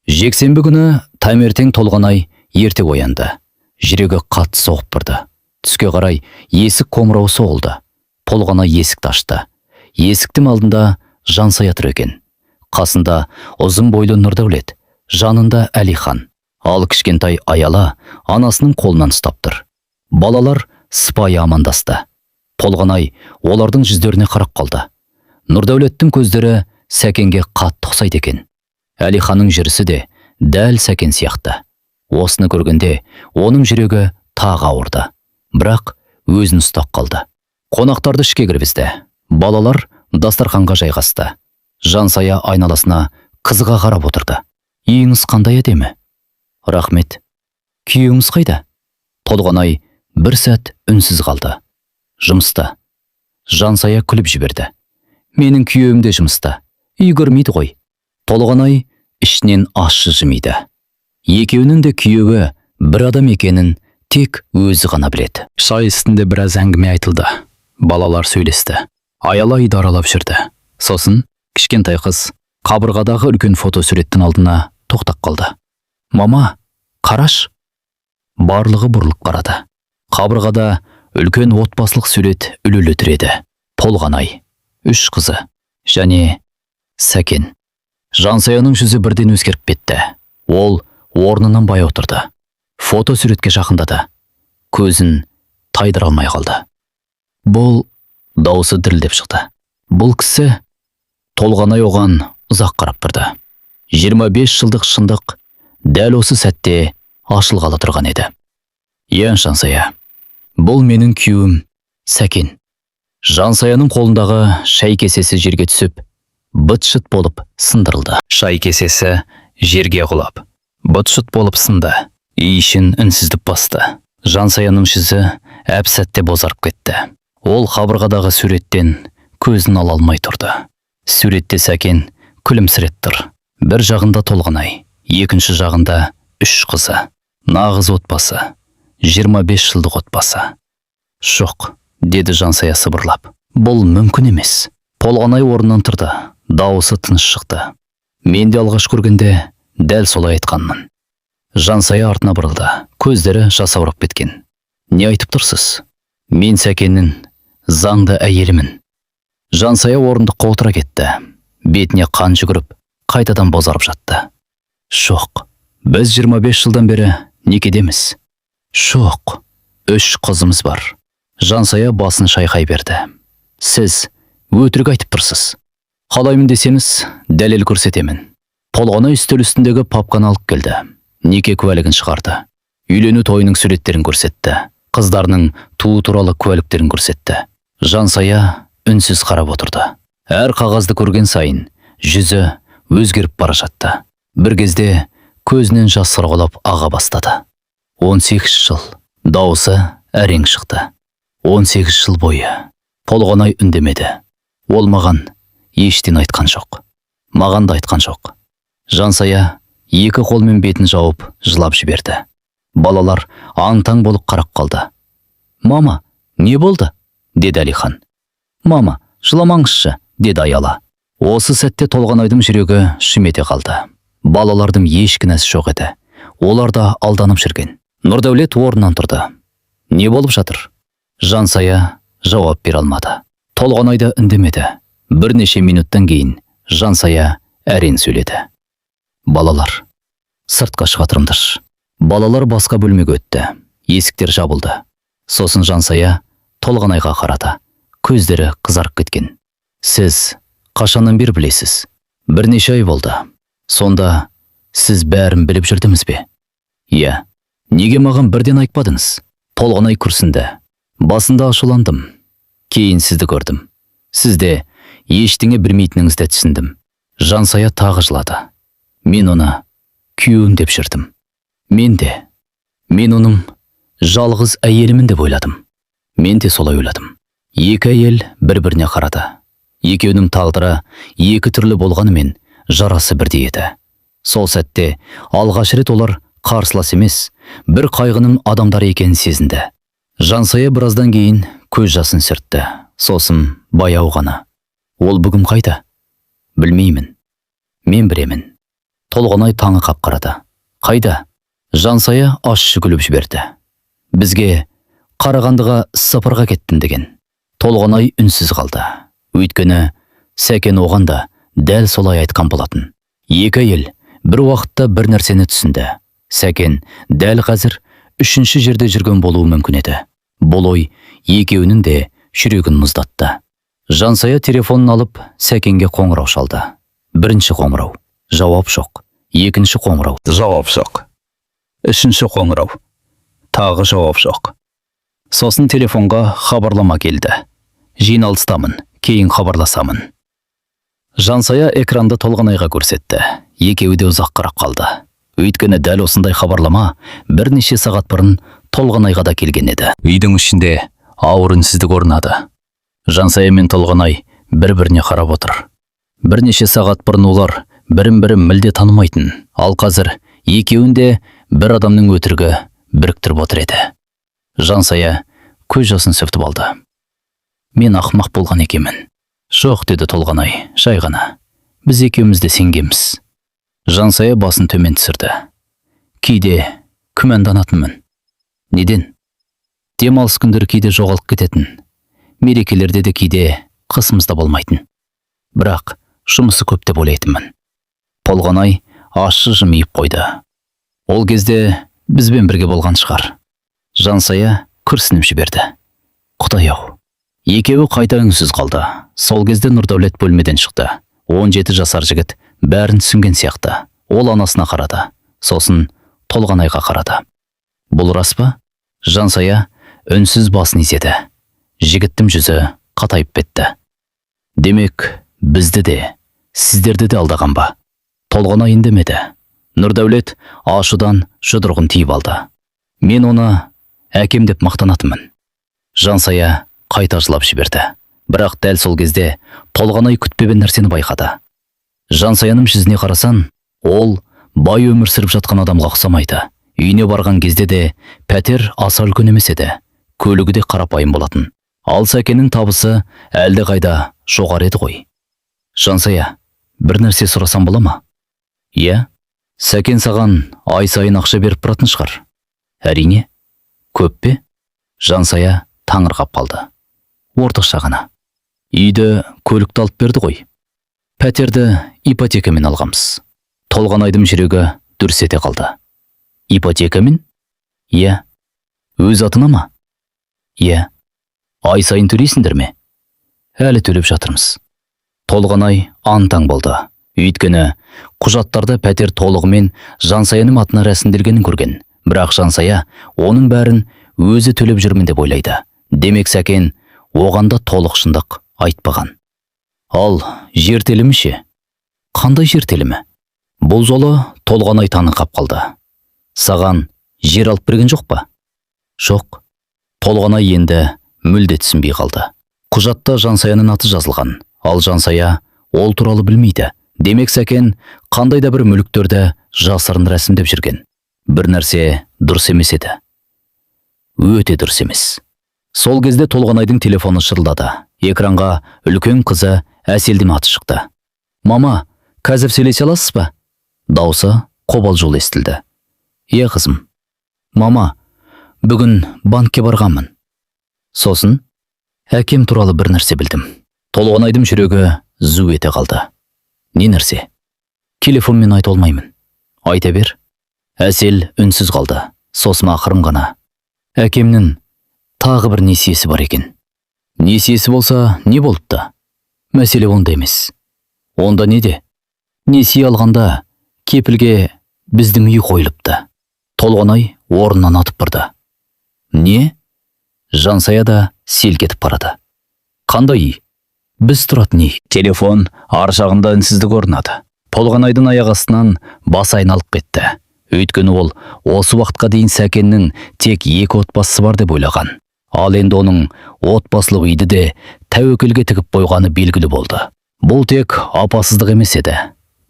Жексенбі күні таңертең Толғанай ерте оянды. Жүрегі қатты соғып тұрды. Түске қарай есік қоңырауы соғылды. Толғанай есікті ашты. Есіктің алдында Жансая тұр екен. Қасында ұзын бойлы Нұрдәулет, жанында Әлихан. Ал кішкентай Аяла анасының қолынан ұстап тұр. Балалар сыпайы амандасты. Толғанай олардың жүздеріне қарап қалды. Нұрдәулеттің көздері Сәкенге қатты ұқсайды екен. Әлиханның жүрісі де дәл Сәкен сияқты. Осыны көргенде оның жүрегі тағы ауырды. Бірақ өзін ұстап қалды. Қонақтарды ішке кіргізді. Балалар дастарханға жайғасты. Жансая айналасына қызыға қарап отырды. Үйіңіз қандай әдемі? Рахмет. Күйеуіңіз қайда? Толғанай бір сәт үнсіз қалды. Жұмыста. Жансая күліп жіберді. Менің күйеуім де жұмыста. Үй көрмейді ғой. Толғанай ішінен ащы жымиды. Екеуінің де күйеуі бір адам екенін тек өзі ғана біледі. Шай үстінде біраз әңгіме айтылды. Балалар сөйлесті. Аяла үйді аралап жүрді. Сосын кішкентай қыз қабырғадағы үлкен фотосуреттің алдына тоқтап қалды. Мама, қараш. Барлығы бұрылып қарады. Қабырғада үлкен отбасылық сурет үлілі тұр еді. Толғанай, 3 қызы және Сәкен. Жансаяның жүзі бірден өзгеріп кетті. Ол орнынан бай отырды. Фотосуретке жақындады. Көзін тайдыра алмай қалды. Бұл дауысы дірілдеп шықты. Бұл кісі. Толғанай оған ұзақ қарап тұрды. 25 жылдық шындық дәл осы сәтте ашылғалы тұрған еді. Иә, Жансая. Бұл менің күйеуім Сәкен. Жансаяның қолындағы шай кесесі жерге түсіп, быт-шыт болып сындырылды. Шай кесесі жерге құлап, быт-шыт болып сынды. Үй ішін үнсіздік басты. Жансаяның жүзі әп-сәтте бозарып кетті. Ол қабырғадағы суреттен көзін ала алмай тұрды. Суретте Сәкен күлімсіреп тұр. Бір жағында Толғанай, екінші жағында 3 қызы. Нағыз отбасы. 25 жылдық отбасы. Жоқ, деді Жансая сыбырлап. Бұл мүмкін емес. Толғанай орнынан тұрды. Дауысы тыныш шықты. Мен де алғаш көргенде дәл солай айтқанмын. Жансая артына бұрылды. Көздері жасаурап кеткен. Не айтып тұрсыз? Мен Сәкеннің заңды әйелімін. Жансая орындыққа отыра кетті. Бетіне қан жүгіріп, қайтадан бозарып жатты. Жоқ, біз 25 жылдан бері некедеміз. Жоқ, 3 қызымыз бар. Жансая басын шайқай берді. Сіз өтірік айтып тұрсыз. Қалаймын десеңіз, дәлел көрсетемін. Толғанай үстел үстіндегі папканы алып келді. Неке куәлігін шығарды. Үйлену тойының суреттерін көрсетті. Қыздарының туу туралы куәліктерін көрсетті. Жансая үнсіз қарап отырды. Әр қағазды көрген сайын жүзі өзгеріп бара жатты. Бір кезде көзінен жас сырғалап аға бастады. 18 жыл. Дауысы әрең шықты. 18 жыл бойы. Толғанай үндемеді. Ол маған ештен айтқан жоқ. Маған да айтқан жоқ. Жансая екі қолмен бетін жауып жылап жіберді. Балалар аң-таң болып қарап қалды. Мама, не болды? Деді Әлихан. Мама, жыламаңызшы, деді Аяла. Осы сәтте Толғанайдың жүрегі шүмете қалды. Балалардың еш кінәсі жоқ еді. Олар да алданып жүрген. Нұрдәулет орнынан тұрды. Не болып жатыр? Жансая жауап бере алмады. Толғанай да үндемеді. Бірнеше минуттан кейін Жансая әрең сөйледі. Балалар, сыртқа шыға тұрыңдаршы. Балалар басқа бөлмеге өтті. Есіктер жабылды. Сосын Жансая Толғанайға қарады. Көздері қызарып кеткен. Сіз қашаннан бері білесіз? Бірнеше ай болды. Сонда сіз бәрін біліп жүрдіңіз бе? Иә. Неге маған бірден айтпадыңыз? Толғанай күрсінді. Басында ашуландым. Кейін сізді көрдім. Сізде ештеңе білмейтініңізді түсіндім. Жансая тағы жылады. Мен оны күйеуім деп жүрдім. Мен оның жалғыз әйелімін деп ойладым. Мен де солай ойладым. Екі әйел бір-біріне қарады. Екеуінің тағдыры екі түрлі болғанымен жарасы бірдей еді. Сол сәтте алғаш рет олар қарсылас емес, бір қайғының адамдары екенін сезінді. Жансая біраздан кейін көз жасын сүртті. Сосын баяу ғана. Ол бүгін қайда? Білмеймін. Мен білемін. Толғанай таңы қап қарады. Қайда? Жансая ащы күліп жіберді. Бізге Қарағандыға сапарға кеттім деген. Толғанай үнсіз қалды. Өйткені Сәкен оған да дәл солай айтқан болатын. Екі әйел бір уақытта бір нәрсені түсінді. Сәкен дәл қазір үшінші жерде жүрген болуы мүмкін еді. Бұл ой екеуінің де жүрегін мұздатты. Жансая телефонын алып Сәкенге қоңырау шалды. Бірінші қоңырау. Жауап жоқ. Екінші қоңырау. Жауап жоқ. Үшінші қоңырау. Тағы жауап жоқ. Сосын телефонға хабарлама келді. Жиналыстамын, кейін хабарласамын. Жансая экранды Толғанайға көрсетті. Екеуі де ұзақ қарап қалды. Өйткені дәл осындай хабарлама бірнеше сағат бұрын Толғанайға да келген еді. Үйдің ішінде ауыр үнсіздік орнады. Жансая мен Толғанай бір-біріне қарап отыр. Бірнеше сағат бұрын олар бірін-бірі мүлде танымайтын, ал қазір екеуінде бір адамның өтірігі біріктіріп отыр еді. Жансая көз жасын сүртіп алды. Мен ақымақ болған екенмін. Жоқ, деді Толғанай, жай ғана. Біз екеуміз де сенгенбіз. Жансая басын төмен түсірді. Кейде күмәнданатынмын. Неден? Демалыс күндері кейде жоғалып кететін. Мерекелерде де кейде қысымызда болмайтын. Бірақ жұмысы көп деп ойлайтынмын. Толғанай ащы жымиып қойды. Ол кезде бізбен бірге болған шығар. Жансая күрсініп жіберді. Құдай-ау. Екеуі қайта үнсіз қалды. Сол кезде Нұрдәулет бөлмеден шықты. 17 жасар жігіт бәрін түсінген сияқты. Ол анасына қарады. Сосын Толғанайға қарады. Бұл рас па? Жансая үнсіз басын изеді. Жігіттің жүзі қатайып кетті. Демек, бізді де, сіздерді де алдаған ба? Толғанай үндемеді. Нұрдәулет ашудан жұдырығын тиіп алды. Мен оны әкем деп мақтанатынмын. Жансая қайта жылап жіберді. Бірақ дәл сол кезде Толғанай күтпеген нәрсені байқады. Жансаяның жүзіне қарасан, ол бай өмір сүріп жатқан адамға ұқсамайды. Үйіне барған кезде де пәтер аса үлкен емес еді. Көлігі де қарапайым болатын. Ал Сәкеннің табысы әлде қайда жоғары еді ғой. Жансая, бір нәрсе сұрасам бола ма? Иә, Сәкен саған ай сайын ақша беріп тұратын шығар. Әрине. Көп пе? Жансая таңырқап қалды. Ортықша ғана. Үйді, көлікті алып берді ғой. Пәтерді ипотекамен алғамыз. Толғанайдың жүрегі дүрс ете қалды. Ипотекамен? Иә. Өз атына ма? Иә. Ай сайын төлейсіңдер ме? Әлі төлеп жатырмыз. Толғанай аң-таң болды. Өйткені құжаттарда пәтер толығымен Жансаяның атына рәсімделгенін көрген. Бірақ Жансая оның бәрін өзі төлеп жүрмін деп ойлайды. Демек Сәкен оғанда толық шындық айтпаған. Ал жер телімі ше? Қандай жер телімі? Бұл жолы Толғанай таңырқап қалды. Саған жер алып берген жоқ па? Жоқ. Толғанай енді мүлде түсінбей қалды. Құжатта Жансаяның аты жазылған, ал Жансая ол туралы білмейді. Демек Сәкен қандай да бір мүліктерді жасырын рәсімдеп жүрген. Бір нәрсе дұрыс емес еді. Өте дұрыс емес. Сол кезде Толғанайдың телефоны шырылдады. Экранға үлкен қызы Әселдің аты шықты. Мама, қазір сөйлесе аласыз ба? Даусы қобалжулы естілді. Е қызым. Мама, бүгін банкке барғанмын. Сосын әкем туралы бір нәрсе білдім. Толғанайдың жүрегі зу ете қалды. Не нәрсе? Телефонмен айта алмаймын. Айта бер. Әсел үнсіз қалды. Сосын ақырын ғана. Әкемнің тағы бір несиесі бар екен. Несиесі болса, не болыпты? Мәселе онда емес. Онда неде? Несие алғанда кепілге біздің үй қойылыпты. Толғанай орнынан атып тұрды. Не? Жансая да селк етіп барады. Қандай үй? Біз тұратын үй. Телефон ар жағында үнсіздік орнады. Толғанайдың аяқ астынан бас айналып кетті. Өйткені ол осы уақытқа дейін Сәкеннің тек екі отбасысы бар деп ойлаған. Ал енді оның отбасылық үйді де тәуекелге тігіп қойғаны белгілі болды. Бұл тек апасыздық емес еді.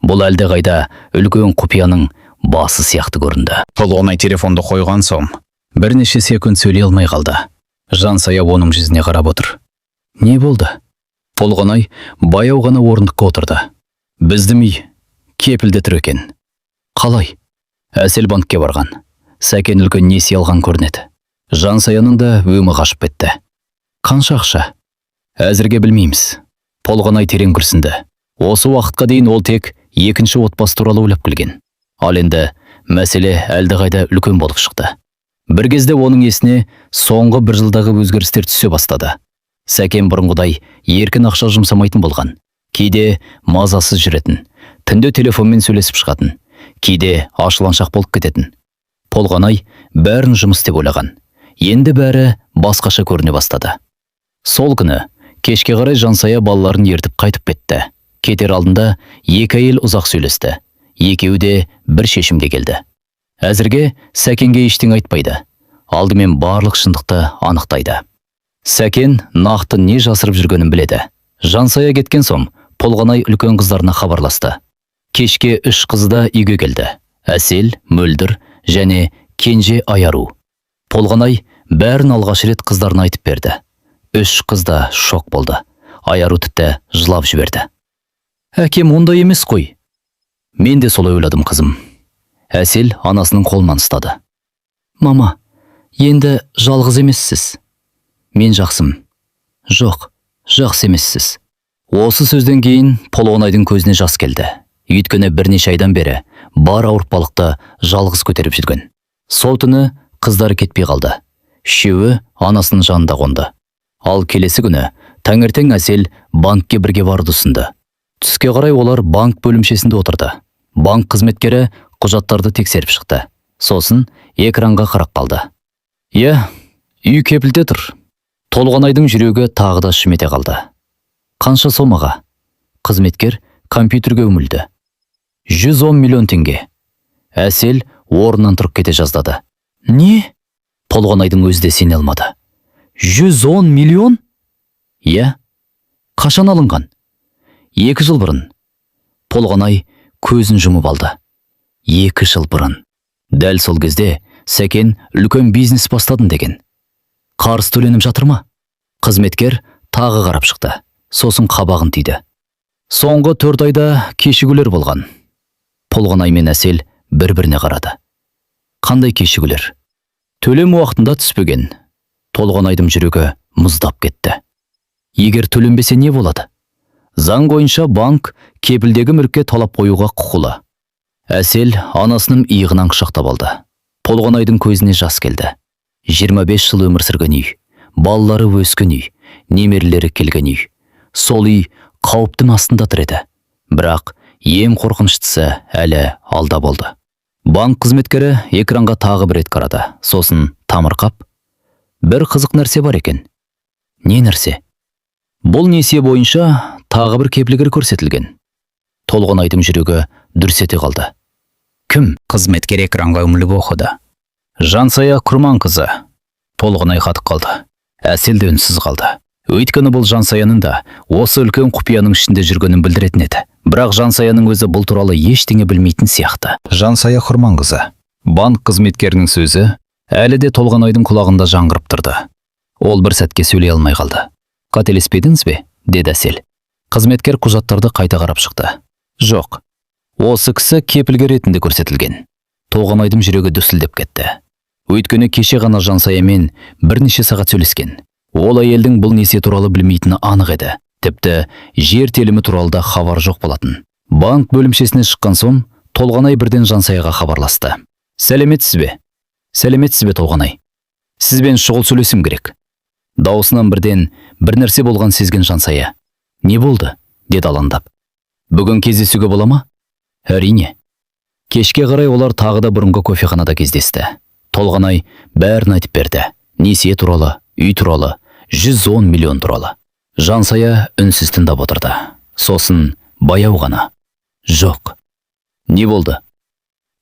Бұл әлдеқайда үлкен құпияның басы сияқты көрінді. Толғанай телефонды қойған соң бірнеше секунд сөйлей алмай қалды. Жансая оның жүзіне қарап отыр. Не болды? Толғанай баяу ғана орындыққа отырды. Біздің үй кепілде тұр екен. Қалай? Әсел банкке барған. Сәкен үлкен несие алған көрінеді. Жансаяның да өңі қашып кетті. Қанша ақша? Әзірге білмейміз. Толғанай терең күрсінді. Осы уақытқа дейін ол тек екінші отбасы туралы ойлап келген. Ал енді мәселе әлдеқайда үлкен болып шықты. Бір кезде оның есіне соңғы бір жылдағы өзгерістер түсе бастады. Сәкен бұрынғыдай еркін ақша жұмсамайтын болған. Кейде мазасыз жүретін, түнде телефонмен сөйлесіп шығатын, кейде ашуланшақ болып кететін. Толғанай бәрін жұмыс деп ойлаған. Енді бәрі басқаша көріне бастады. Сол күні кешке қарай Жансая балаларын ертіп қайтып кетті. Кетер алдында екі әйел ұзақ сөйлесті. Екеуі де бір шешімге келді. Әзірге Сәкенге ештеңе айтпайды. Алдымен барлық шындықты анықтайды. Сәкен нақты не жасырып жүргенін біледі. Жансая кеткен соң Толғанай үлкен қыздарына хабарласты. Кешке 3 қызы да үйге келді. Әсел, Мөлдір және Кенже Аяру. Толғанай бәрін алғаш рет қыздарына айтып берді. 3 қыз да шок болды. Аяру тіпті жылап жіберді. Әкем ондай емес қой. Мен де солай ойладым қызым. Әсел анасының қолынан ұстады. Мама, енді жалғыз емессіз. Мен жақсым. Жоқ, жақсы емессіз. Осы сөзден кейін Толғанайдың көзіне жас келді. Өйткені бірнеше айдан бері бар ауыртпалықты жалғыз көтеріп жүрген. Сол түні қыздары кетпей қалды. Үшеуі анасының жанында қонды. Ал келесі күні таңертең Әсел банкке бірге барды ұсынды. Түске қарай олар банк бөлімшесінде отырды. Банк қызметкері құжаттарды тексеріп шықты. Сосын экранға қарап қалды. Иә, үй кепілде тұр. Толғанайдың жүрегі тағы да шым ете қалды. Қанша сомаға? Қызметкер компьютерге үмілді. 110 миллион теңге. Әсел орнынан тұрып кете жаздады. Не? Толғанайдың өзі де сене алмады. 110 миллион? Иә. Қашан алынған? 2 жыл бұрын. Толғанай көзін жұмып алды. 2 жыл бұрын. Дәл сол кезде Сәкен үлкен бизнес бастадым деген. Қарыз төленіп жатыр ма? Қызметкер тағы қарап шықты. Сосын қабағын түйді. Соңғы 4 айда кешігулер болған. Толғанай мен Әсел бір-біріне қарады. Қандай кешігулер. Төлем уақытында түспеген. Толғанайдың жүрегі мұздап кетті. Егер төленбесе не болады? Заң бойынша банк кепілдегі мүлікке талап қоюға құқылы. Әсел анасының иығынан құшақтап алды. Толғанайдың көзіне жас келді. 25 жыл өмір сүрген үй, балалары өскен үй, немерелері келген үй. Сол үй қауіптің астында тұр еді. Бірақ ең қорқыныштысы әлі алда болды. Банк қызметкері экранға тағы бір рет қарады. Сосын тамырқап, бір қызық нәрсе бар екен. Не нәрсе? Бұл несие бойынша тағы бір кепілгер көрсетілген. Толғанайдың жүрегі дүрсете қалды. Кім? Қызметкер экранға үміліп оқыды. Жансая Құрманқызы. Толғанай қатып қалды. Әсел де үнсіз қалды. Өйткені бұл Жансаяның да осы үлкен құпияның ішінде жүргенін білдіретін еді. Бірақ Жансаяның өзі бұл туралы ештеңе білмейтін сияқты. Жансая Құрманқызы. Банк қызметкерінің сөзі әлі де Толғанайдың құлағында жаңғырып тұрды. Ол бір сәтке сөйлей алмай қалды. Қателеспедіңіз бе? Деді Әсел. Қызметкер құжаттарды қайта қарап шықты. Жоқ. Осы кісі кепілгер ретінде көрсетілген. Толғанайдың жүрегі дүрсілдеп кетті. Өйткені кеше ғана Жансаямен бірнеше сағат сөйлескен. Ол әйелдің бұл несие туралы білмейтіні анық еді. Тіпті жер телімі туралы да хабар жоқ болатын. Банк бөлімшесіне шыққан соң Толғанай бірден Жансаяға хабарласты. Сәлеметсіз бе? Сәлеметсіз бе, Толғанай? Сізбен шұғыл сөйлесім керек. Даусынан бірден бір нәрсе болған сезген Жансая. Не болды? Деді алаңдап. Бүгін кездесуге бола ма? Әрине. Кешке қарай олар тағы да бұрынғы кофеханада кездесті. Толғанай бәрін айтып берді. Несие туралы, үй туралы, 110 миллион туралы. Жансая үнсіз тыңдап отырды. Сосын баяу ғана. Жоқ. Не болды?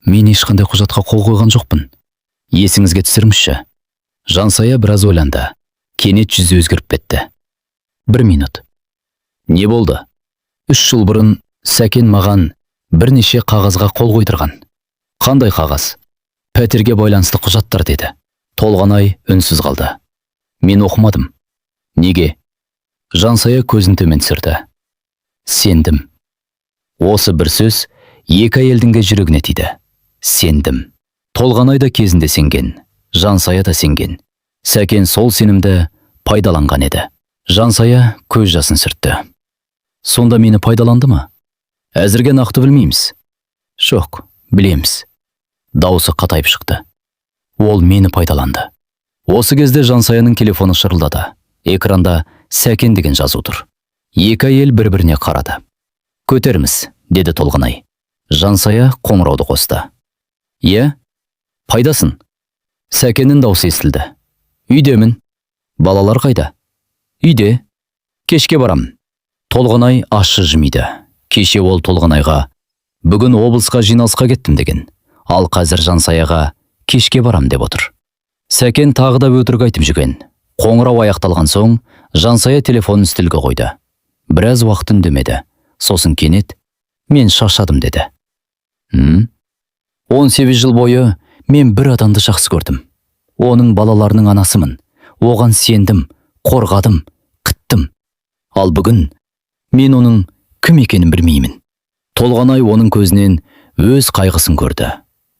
Мен ешқандай құжатқа қол қойған жоқпын. Есіңізге түсіріңізші. Жансая біраз ойланды. Кенет жүзі өзгеріп кетті. 1 минут. Не болды? 3 жыл бұрын Сәкен маған бірнеше қағазға қол қойдырған. Қандай қағаз? Пәтерге байланысты құжаттар, деді. Толғанай үнсіз қалды. Мен оқымадым. Неге? Жансая көзін төмен түсірді. Сендім. Осы бір сөз екі әйелдің де жүрегіне тиді. Сендім. Толғанай да кезінде сенген. Жансая да сенген. Сәкен сол сенімді пайдаланған еді. Жансая көз жасын сүртті. Сонда мені пайдаланды ма? Әзірге нақты білмейміз. Жоқ, білеміз. Дауысы қатайып шықты. Ол мені пайдаланды. Осы кезде Жансаяның телефоны шырылдады. Экранда Сәкен деген жазу тұр. Екі әйел бір-біріне қарады. Көтерміз, деді Толғанай. Жансая қоңырауды қосты. Е? Пайдасын? Сәкеннің даусы естілді. Үйдемін. Балалар қайда? Үйде. Кешке барам. Толғанай ащы жымиды. Кеше ол Толғанайға бүгін облысқа жиналысқа кеттім деген. Ал қазір Жансаяға кешке барам деп отыр. Сәкен тағы да өтірік айтып жүрген. Қоңырау аяқталған соң Жансая телефонын үстелге қойды. Біраз уақыт үндемеді. Сосын кенет мен шаршадым, деді. 18 жыл бойы мен бір адамды жақсы көрдім. Оның балаларының анасымын. Оған сендім, қорғадым, қыттым. Ал бүгін мен оның кім екенін білмеймін. Толғанай оның көзінен өз қайғысын көрді.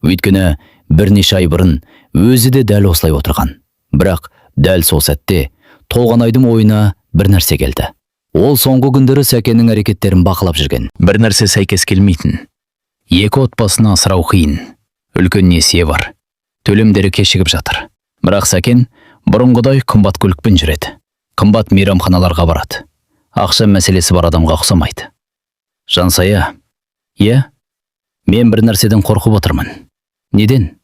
Өйткені бірнеше ай бұрын өзі де дәл осылай отырған. Бірақ дәл сол сәтте Толғанайдың ойына бір нәрсе келді. Ол соңғы күндері Сәкеннің әрекеттерін бақылап жүрген. Бір нәрсе сәйкес келмейтін. Екі отбасыны асырау қиын. Үлкен несие бар. Төлемдері кешігіп жатыр. Бірақ Сәкен бұрынғыдай қымбат көлікпен жүреді. Қымбат мейрамханаларға барады. Ақша мәселесі бар адамға ұқсамайды. Жансая, мен бір нәрседен қорқып отырмын. Неден?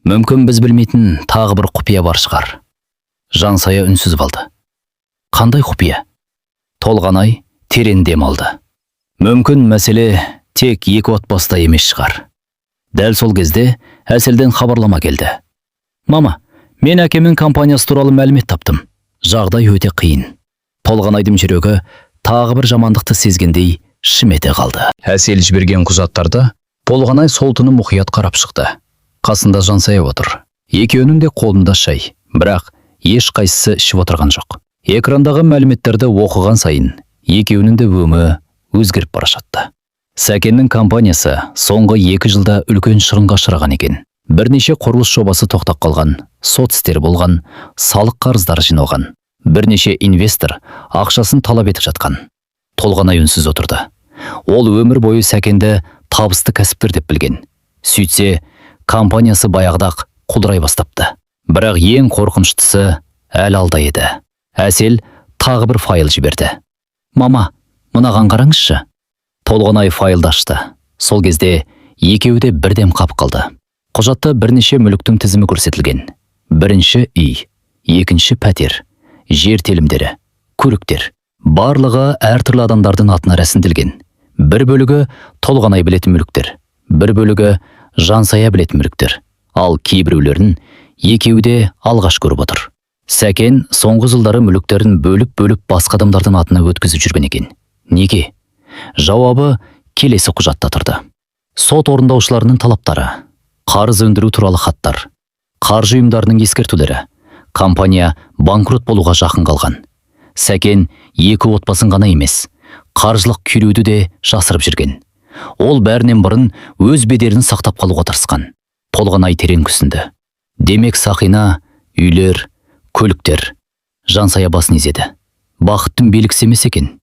Мүмкін біз білмейтін тағы бір құпия бар шығар. Жансая үнсіз қалды. Қандай құпия? Толғанай терең дем алды. Мүмкін мәселе тек екі отбасыда емес шығар. Дәл сол кезде Әселден хабарлама келді. Мама, мен әкемнің компаниясы туралы мәлімет таптым. Жағдай өте қиын. Толғанайдың жүрегі тағы бір жамандықты сезгендей шым ете қалды. Әсел жіберген құжаттарды Толғанай сол түні мұқият қарап шықты. Қасында Жансая отыр. Екеуінің де қолында шай, бірақ еш қайсысы ішіп отырған жоқ. Экрандағы мәліметтерді оқыған сайын екеуінің де өңі өзгеріп бара жатты. Сәкеннің компаниясы соңғы 2 жылда үлкен шығынға ұшыраған екен. Бірнеше құрылыс жобасы тоқтап қалған, сот істері болған, салық қарыздары жиналған. Бірнеше инвестор ақшасын талап етіп жатқан. Толғанай үнсіз отырды. Ол өмір бойы Сәкенді табысты кәсіпкер деп білген. Сөйтсе, компаниясы баяғыда-ақ құлдырай бастапты. Бірақ ең қорқыныштысы әлі алда еді. Әсел тағы бір файл жіберді. «Мама, мынаған қараңызшы». Толғанай файлды ашты. Сол кезде екеуі де бірден қап қалды. Құжатта бірнеше мүліктің тізімі көрсетілген. Бірінші үй, екінші пәтер, жер телімдері, көліктер. Барлығы әртүрлі адамдардың атына рәсімделген. Бір бөлігі Толғанай білетін мүліктер, бір бөлігі Жансая білетін мүліктер. Ал кейбіреулерін екеуі де алғаш көріп отыр. Сәкен соңғы жылдары мүліктерін бөліп басқа адамдардың атына өткізіп жүрген екен. Неге? Жауабы келесі құжатта тұрды. Сот орындаушыларының талаптары, қарыз өндіру туралы хаттар, қаржы ұйымдарының ескертулері, компания банкрот болуға жақын қалған. Сәкен 2 отбасын ғана емес, қаржылық күйреуді де жасырып жүрген. Ол бәрінен бұрын өз беделін сақтап қалуға тырысқан. Толғанай терең күрсінді. Демек Сақина, үйлер, көліктер. Жансая басын изеді. Бақыттың белгісі емес екен,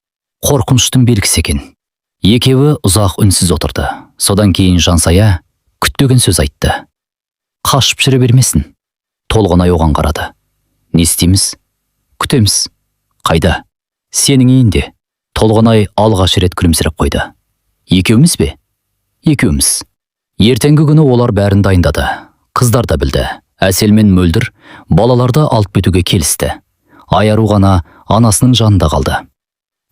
қорқыныштың белгісі екен. Екеуі ұзақ үнсіз отырды. Содан кейін Жансая күтпеген сөз айтты. «Қашып жүре бермесін». Толғанай оған қарады. «Не істейміз?» «Күтеміз». «Қайда?» «Сенің үйінде». Толғанай алғаш рет күлімсіреп қойды. «Екеуміз бе?» «Екеуміз». Ертеңгі күні олар бәрін дайындады. Қыздар да білді. Әсел мен Мөлдір балаларды алып кетуге келісті. Айару ғана анасының жанында қалды.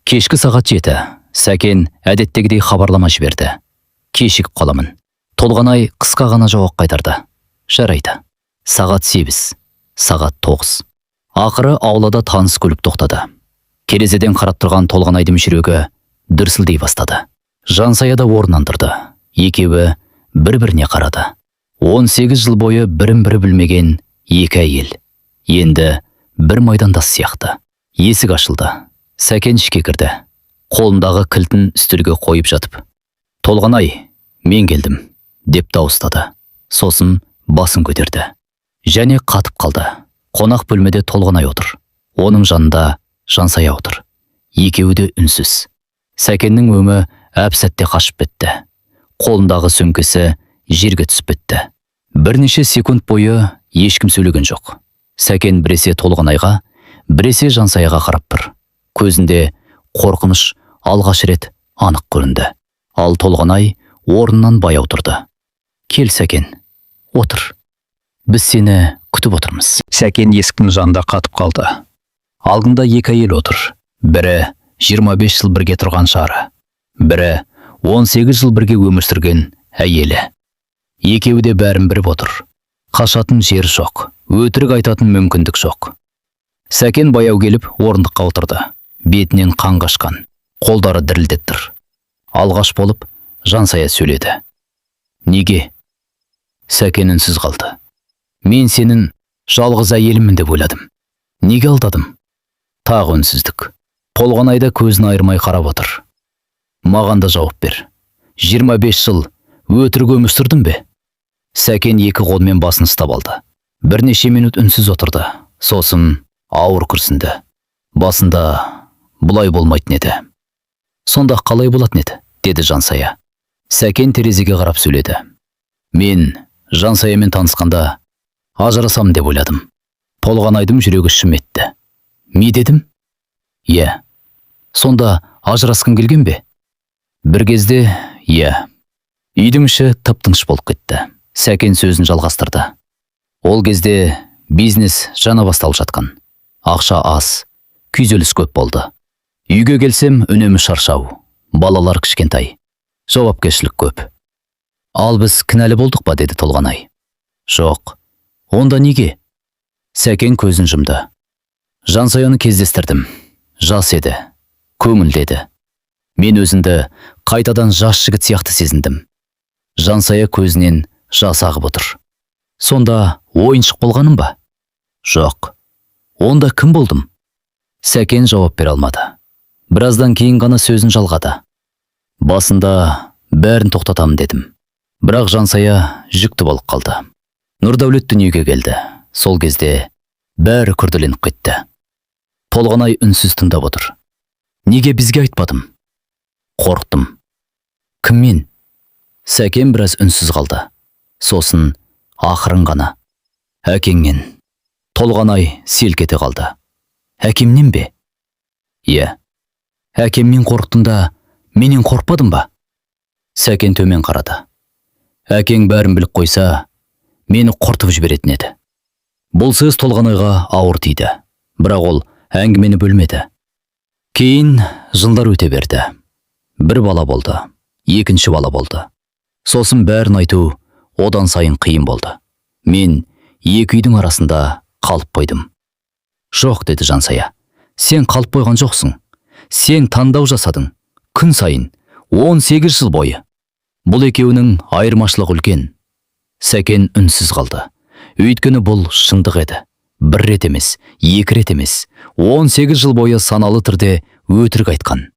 Кешкі сағат 7. Сәкен әдеттегідей хабарлама жіберді. «Кешігіп қаламын». Толғанай қысқа ғана жауап қайтарды. «Жарайды». Сағат 8. Сағат 9. Ақыры аулада таныс көлік тоқтады. Терезеден қарап тұрған Толғанайдың жүрегі дүрсілдей бастады. Жансая да орнынан тұрды. Екеуі бір-біріне қарады. 18 жыл бойы бірін-бірі білмеген екі әйел. Енді бір майдандас сияқты. Есік ашылды. Сәкен ішке кірді. Қолындағы кілтін үстелге қойып жатып. «Толғанай, мен келдім», деп дауыстады. Сосын басын көтерді. Және қатып қалды. Қонақ бөлмеде Толғанай отыр. Оның жанында Жансая отыр. Екеуі де үнсіз. Сәкеннің өңі әп-сәтте қашып бітті. Қолындағы сөмкесі жерге түсіп бітті. Бірнеше секунд бойы ешкім сөйлеген жоқ. Сәкен біресе Толғанайға, біресе Жансаяға қарап тұр. Көзінде қорқыныш алғаш рет анық көрінді. Ал Толғанай орнынан баяу тұрды. «Кел, Сәкен, отыр. Біз сені күтіп отырмыз». Сәкен есіктің жанында қатып қалды. Алдында екі әйел отыр. Бірі 25 жыл бірге тұрған жары. Бірі 18 жыл бірге өмір сүрген әйелі. Екеуі де бәрін біліп отыр. Қашатын жер жоқ, өтірік айтатын мүмкіндік жоқ. Сәкен баяу келіп орындыққа отырды. Бетінен қан қашқан, қолдары дірілдеп тұр. Алғаш болып Жансая сөйледі. «Неге?» Сәкен үнсіз қалды. «Мен сенің жалғыз әйелімін деп ойладым. Неге алдадым?» Тағы үнсіздік. Толғанайда көзін айырмай қарап отыр. «Маған да жауап бер. 25 жыл өтірік өмір сүрдің бе?» Сәкен екі қолмен басын ұстап алды. Бірнеше минут үнсіз отырды. Сосын ауыр күрсінді. Басында бұлай болмайтын еді. «Сонда қалай болатын еді?» деді Жансая. Сәкен терезеге қарап сөйледі. «Мен Жансаямен танысқанда ажырасам деп ойладым». Толғанайдың жүрегі шым етті. «Ме дедім?» «Иә». «Сонда ажырасқың келген бе?» «Bir кезде, иә». Үйдің іші тып-тыныш болып кетті. Сәкен сөзін жалғастырды. «Ол кезде бизнес жаңа басталып жатқан. Ақша аз, күйзеліс көп болды. Үйге келсем үнемі шаршау, балалар кішкентай, жауапкершілік көп». «Ал біз кінәлі болдық па?» деді Толғанай. «Жоқ». «Онда неге?» Сәкен көзін жұмды. «Жансаяны кездестірдім. Жас еді, көңілдеді. Мен өзімді қайтадан жас жігіт сияқты сезіндім». Жансая көзінен жас ағып отыр. «Сонда ойыншық болғаным ба?» «Жоқ». «Онда кім болдым?» Сәкен жауап бере алмады. Біраздан кейін ғана сөзін жалғады. «Басында бәрін тоқтатамын дедім. Бірақ Жансая жүкті болып қалды. Нұрдәулет дүниеге келді. Сол кезде бәрі күрделеніп кетті. Толғанай үнсіз тыңдап отыр. Неге бізге айтпадым? Қорықтым. Кіммен? Сәкен біраз үнсіз қалды. Сосын ақырын ғана. Әкеңнен. Толғанай селк ете қалды. Әкемнен бе? Иә. Әкеммен қорықтың да, менен қорқпадың ба? Сәкен төмен қарады. Әкең бәрін біліп қойса, мені құртып жіберетін еді. Бұл сөз Толғанайға ауыр тиді. Бірақ ол әңгімені бөлмеді. Кейін жылдар өте берді. Бір бала болды, екінші бала болды. Сосын бәрін айту одан сайын қиын болды. Мен екі үйдің арасында қалып қойдым. Жоқ, деді Жансая. Сен қалып қойған жоқсың. Сен таңдау жасадың. Күн сайын 18 жыл бойы. Бұл екеуінің айырмашылығы үлкен. Сәкен үнсіз қалды. Өйткені бұл шындық еді. Бір рет емес, екі рет емес. 18 жыл бойы саналы түрде өтірік айтқан.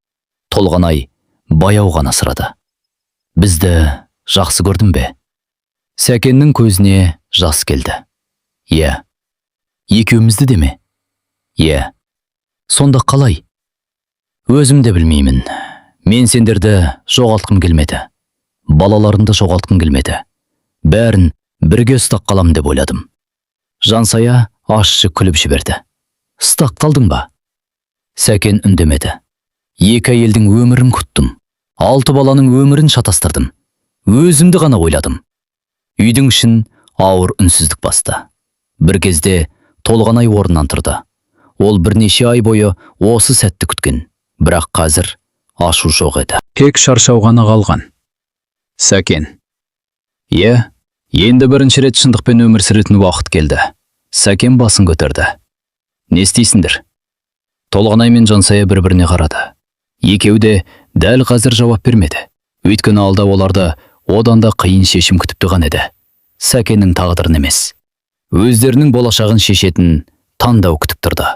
Толғанай баяу ғана сұрады. Бізді жақсы көрдің бе? Сәкеннің көзіне жас келді. Иә. Екеумізді де ме? Иә. Сонда қалай? Өзім де білмеймін. Мен сендерді жоғалтқым келмеді. Балаларымды жоғалтқым келмеді. Бәрін бірге ұстап қалам деп ойладым. Жансая ащы күліп жіберді. Ұстап қалдың ба? Сәкен үндемеді. Екі әйелдің өмірін күттім. 6 баланың өмірін шатастырдым. Өзімді ғана ойладым. Үйдің ішін ауыр үнсіздік басты. Бір кезде Толғанай орнынан тұрды. Ол бірнеше ай бойы осы сәтті күткен. Бірақ қазір ашу жоқ еді. Тек шаршау ғана қалған. Сәкен. Иә, енді бірінші рет шындықпен өмір сүретін уақыт келді. Сәкен басын көтерді. Не істейсіңдер? Толғанай мен Жансая бір-біріне қарады. Екеуі де дәл қазір жауап бермеді. Өйткені алда оларды одан да қиын шешім күтіп тұрған еді. Сәкеннің тағдырын емес, өздерінің болашағын шешетін таңдау күтіп тұрды.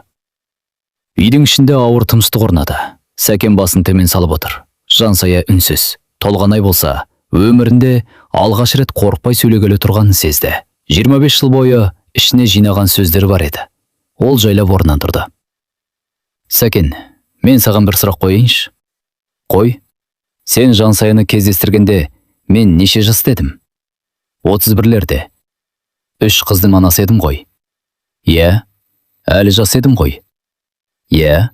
Үйдің ішінде ауыр тыныштық орнады. Сәкен басын төмен салып отыр. Жансая үнсіз. Толғанай болса, өмірінде алғаш рет қорықпай сөйлегелі тұрғанын сезді. 25 жыл бойы ішіне жинаған сөздер бар еді. Ол жайлап орнынан тұрды. Сәкен, мен саған бір сұрақ қойайыншы. Қой. Сен Жансаяны кездестіргенде мен неше жас дедім? 31-лерде. 3 қыздың анасы едім ғой. Иә, әлі жас едім ғой. Иә.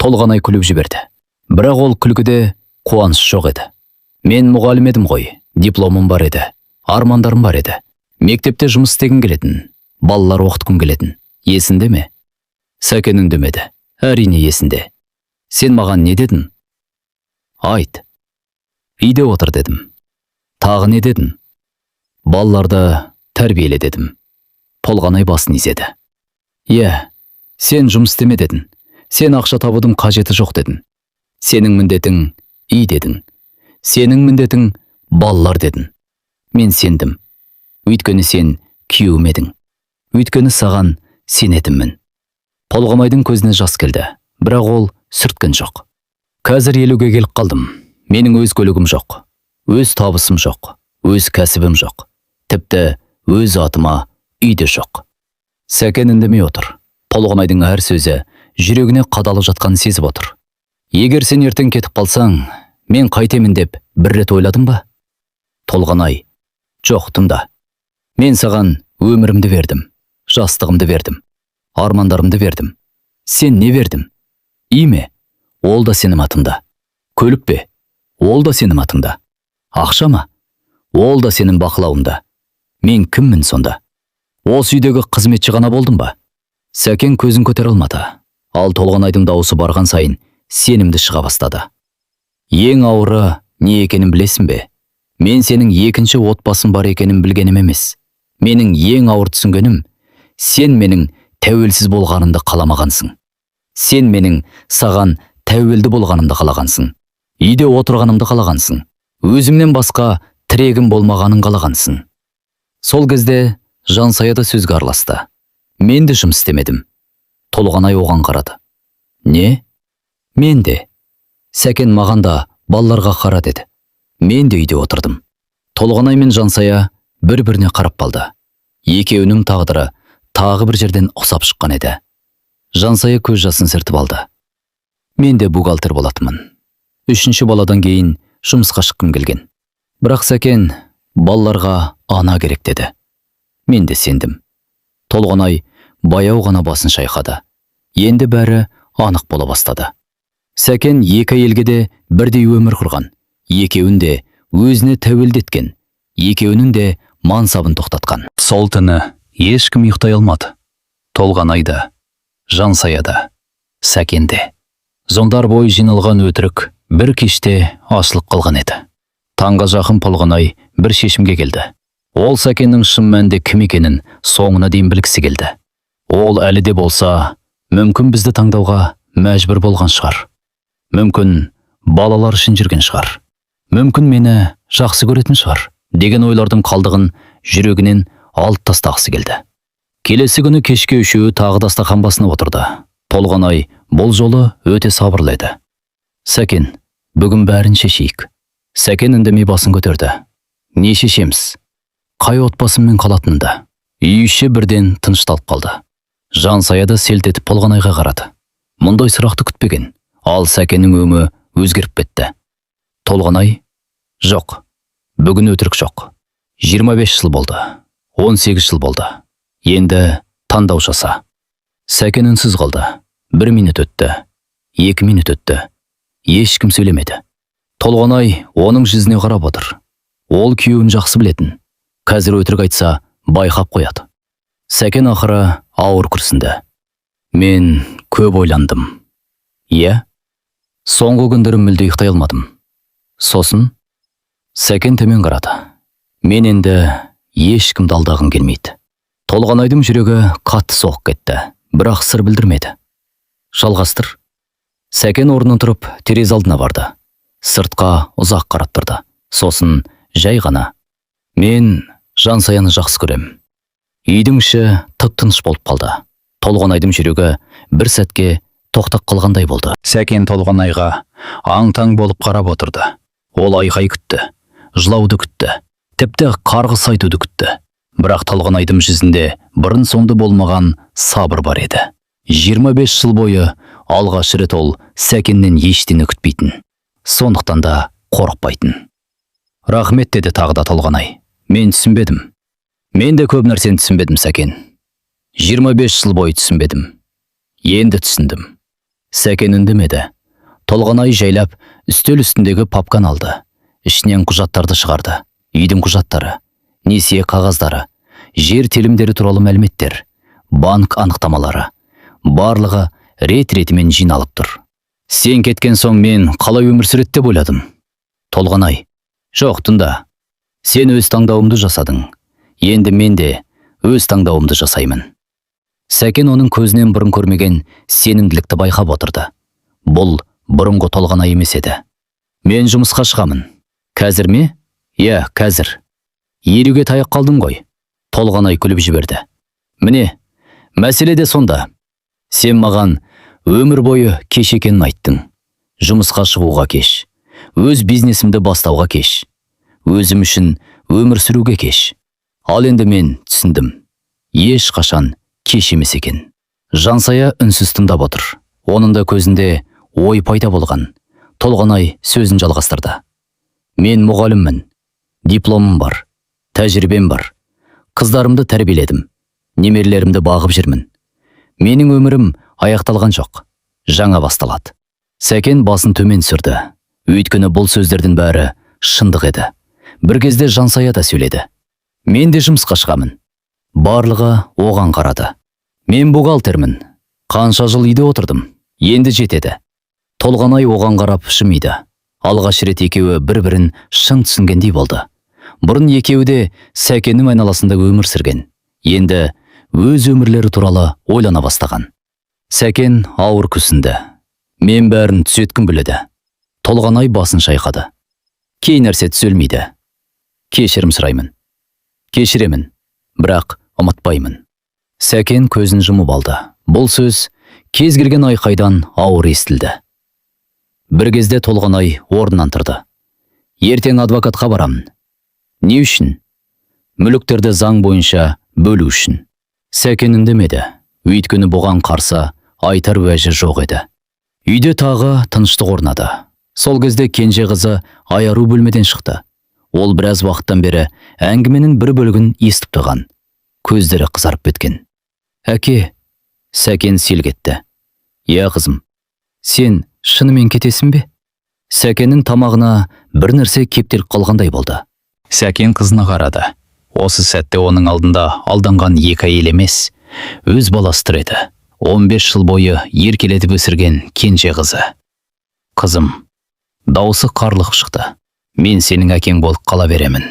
Толғанай күліп жіберді. Бірақ ол күлкіде қуаныш жоқ еді. Мен мұғалім едім ғой. Дипломым бар еді. Армандарым бар еді. Мектепте жұмыс істегім келетін. Балалар оқытқым келетін. Есінде ме? Сәкен үндемеді. Әрине есінде. Сен маған не дедің? Айт. Үйде отыр дедім. Тағы не дедің? Балаларды тәрбиеле дедім. Толғанай басын изеді. Иә, сен жұмыс істеме дедің. Сен ақша табудың қажеті жоқ дедің. Сенің міндетің үй дедің. Сенің міндетің балалар дедің. Мен сендім. Өйткені сен күйеуім едің. Өйткені саған сенетінмін. Толғанайдың көзіне жас келді. Бірақ ол сүрткен жоқ. Қазір 50-ге келіп қалдым. Менің өз көлігім жоқ. Өз табысым жоқ. Өз кәсібім жоқ. Тіпті өз атыма үйде жоқ. Сәкен үндемей отыр. Толғанайдың әр сөзі жүрегіне қадалып жатқанын сезіп отыр. Егер сен ертең кетіп қалсаң, мен қайтемін деп бір рет ойладың ба? Толғанай, жоқ, тыңда. Мен саған өмірімді бердім, жастығымды бердім, армандарымды бердім. Сен не бердің? Үй ме? Ол да сенің атыңда. Көлік пе? Ол да сенің атыңда. Ақша ма? Ол да сенің бақылауында. Мен кіммін сонда? Осы үйдегі қызметші ғана болдым ба? Сәкен көзін көтере алмады. Ал Толғанайдың дауысы барған сайын сенімді шыға бастады. Ең ауыры не екенін білесің бе? Мен сенің екінші отбасың бар екенін білгенім емес. Менің ең ауыр түсінгенім, сен менің тәуелсіз болғанымды қаламағансың. Сен менің саған тәуелді болғанымды қалағансың. Үйде отырғанымды қалағансың. Өзімнен басқа тірегім болмағанын қалағансың. Сол кезде Жансая да сөзге араласты. Мен де жұмыс істемедім. Толғанай оған қарады. Не? Мен де. Сәкен маған да балаларға қара деді. Мен де үйде отырдым. Толғанай мен Жансая бір-біріне қарап қалды. Екеуінің тағдыры тағы бір жерден ұқсап шыққан еді. Жансая көз жасын сүртіп алды. Мен де бухгалтер болатынмын. 3-ші баладан кейін жұмысқа шыққым келген. Бірақ Сәкен балаларға ана керек деді. Мен де сендім. Толғанай баяу ғана басын шайқады. Енді бәрі анық бола бастады. Сәкен екі әйелге де бірдей өмір құрған. Екеуін де өзіне тәуелді еткен. Екеуінің де мансабын тоқтатқан. Сол түні ешкім ұйықтай алмады. Толғанай да, Жансая да, Сәкен де. Зондар бой жиналған өтірік бір кеште ашылып қалған еді. Таңға жақын Толғанай бір шешімге келді. Ол Сәкеннің шын мәнінде кім екенін соңына дейін білгісі келді. Ол әлі де болса, мүмкін бізді таңдауға мәжбүр болған шығар. Мүмкін балалар үшін жүрген шығар. Мүмкін мені жақсы көретін шығар деген ойлардың қалдығын жүрегінен алып тастағысы келді. Келесі күні кешке үшеуі тағы дастархан басына отырды. Толғанай бұл жолы өте сабырлы еді. Сәкен, бүгін бәрін шешейік. Сәкен үндемей басын көтерді. Не шешеміз? Қай отбасыммен қалатынында? Үй іші бірден тынышталып қалды. Жансая да селт етіп Толғанайға қарады. Мұндай сұрақты күтпеген. Ал Сәкеннің өңі өзгеріп кетті. Толғанай, жоқ, бүгін өтірік жоқ. 25 жыл болды, 18 жыл болды. Енді таңдау жаса. Сәкен үнсіз қалды. 1 минут өтті, 2 минут өтті. Ешкім сөйлемеді. Толғанай оның жүзіне қарап отыр. Ол күйеуін жақсы білетін. Қазір өтірік айтса, байқап қояды. Сәкен ақыры ауыр күрсінді. Мен көп ойландым. Иә? Соңғы күндері мүлде ұйықтай алмадым. Сосын Сәкен төмен қарады. Мен енді ешкімді алдағым келмейді. Толғанайдың жүрегі қатты соғып кетті, бірақ сыр білдірмеді. Жалғастыр. Сәкен орнынан тұрып терезе алдына барды. Сыртқа ұзақ қарап тұрды. Сосын жай ғана. Мен Жансаяны жақсы көрем. Үйдің іші тып-тыныш болып қалды. Толғанайдың жүрегі бір сәтке тоқтап қалғандай болды. Сәкен Толғанайға аң-таң болып қарап отырды. Ол айқай күтті, жылауды күтті, тіпті қарғыс айтуды күтті. Бірақ Толғанайдың жүзінде бұрын соңды болмаған сабыр бар еді. 25 жыл бойы алғаш рет ол Сәкеннен ештеңе күтпейтін. Сондықтан да қорықпайтын. Рахмет деді тағы да Толғанай. Мен түсінбедім. Мен де көп нәрсені түсінбедім, Сәкен. 25 жыл бойы түсінбедім. Енді түсіндім. Сәкен үндемеді. Толғанай жайлап үстел үстіндегі папканы алды. Ішінен құжаттарды шығарды. Үйдің құжаттары, несие қағаздары, жер телімдері туралы мәліметтер, банк анықтамалары. Барлығы рет-ретімен жиналып тұр. Сен кеткен соң мен қалай өмір сүреді деп ойладым. Толғанай, жоқ, тыңда. Сен өз таңдауымды жасадың. Енді мен де өз таңдауымды жасаймын. Сәкен оның көзінен бұрын көрмеген сенімділікті байқап отырды. Бұл бұрынғы Толғанай емес еді. Мен жұмысқа шығамын. Қазір ме? Иә, қазір. Елуге таяқ қалдым ғой. Толғанай күліп жіберді. Міне, мәселе де сонда. Сен маған өмір бойы кеш екенін айттың. Жұмысқа шығуға кеш. Өз бизнесімді бастауға кеш. Өзім үшін өмір сүруге кеш. Ал енді мен түсіндім. Ешқашан кеш емес екен. Жансая үнсіз тыңдап отыр. Оның да көзінде ой пайда болған. Толғанай сөзін жалғастырды. Мен мұғаліммін. Дипломым бар. Тәжірибем бар. Қыздарымды тәрбиеледім. Немерелерімді бағып жүрмін. Менің өмірім аяқталған жоқ. Жаңа басталады. Сәкен басын төмен сүрді. Өйткені бұл сөздердің бәрі шындық еді. Бір кезде Жансая да сөйледі. Мен де жұмысқа шығамын. Барлығы оған қарады. Мен бухгалтермін. Қанша жыл үйде отырдым. Енді жетеді. Толғанай оған қарап жымиды. Алғаш рет екеуі бір-бірін шын түсінгендей болды. Бұрын екеуі де Сәкеннің айналасында өмір сүрген. Енді өз өмірлері туралы ойлана бастаған. Сәкен ауыр күрсінді. Мен бәрін түзеткім біледі. Толғанай басын шайқады. Кей нәрсе түзелмейді. Кешірім сұраймын. Кешіремін, бірақ ұмытпаймын. Сәкен көзін жұмып алды. Бұл сөз кез келген айқайдан ауыр естілді. Бір кезде Толғанай орнынан тұрды. Ертең адвокатқа барамын. Не үшін? Мүліктерді заң бойынша бөлу үшін. Сәкен үндемеді. Өйткені бұған қарсы айтар уәжі жоқ еді. Үйде тағы тыныштық орнады. Сол кезде кенже қызы Айару бөлмеден шықты. Ол біраз уақыттан бері әңгіменің бір бөлігін естіп тұрған. Көздері қызарып кеткен. Әке, Сәкен селк етті. Иә қызым, сен шынымен кетесің бе? Сәкеннің тамағына бір нәрсе кептеліп қалғандай болды. Сәкен қызына қарады. Осы сәтте оның алдында алданған екі әйел емес, өз баласы тұр еді. 15 жыл бойы еркелетіп өсірген кенже қызы. Қызым, дауысы қарлығып шықты. Мен сенің әкең болып қала беремін.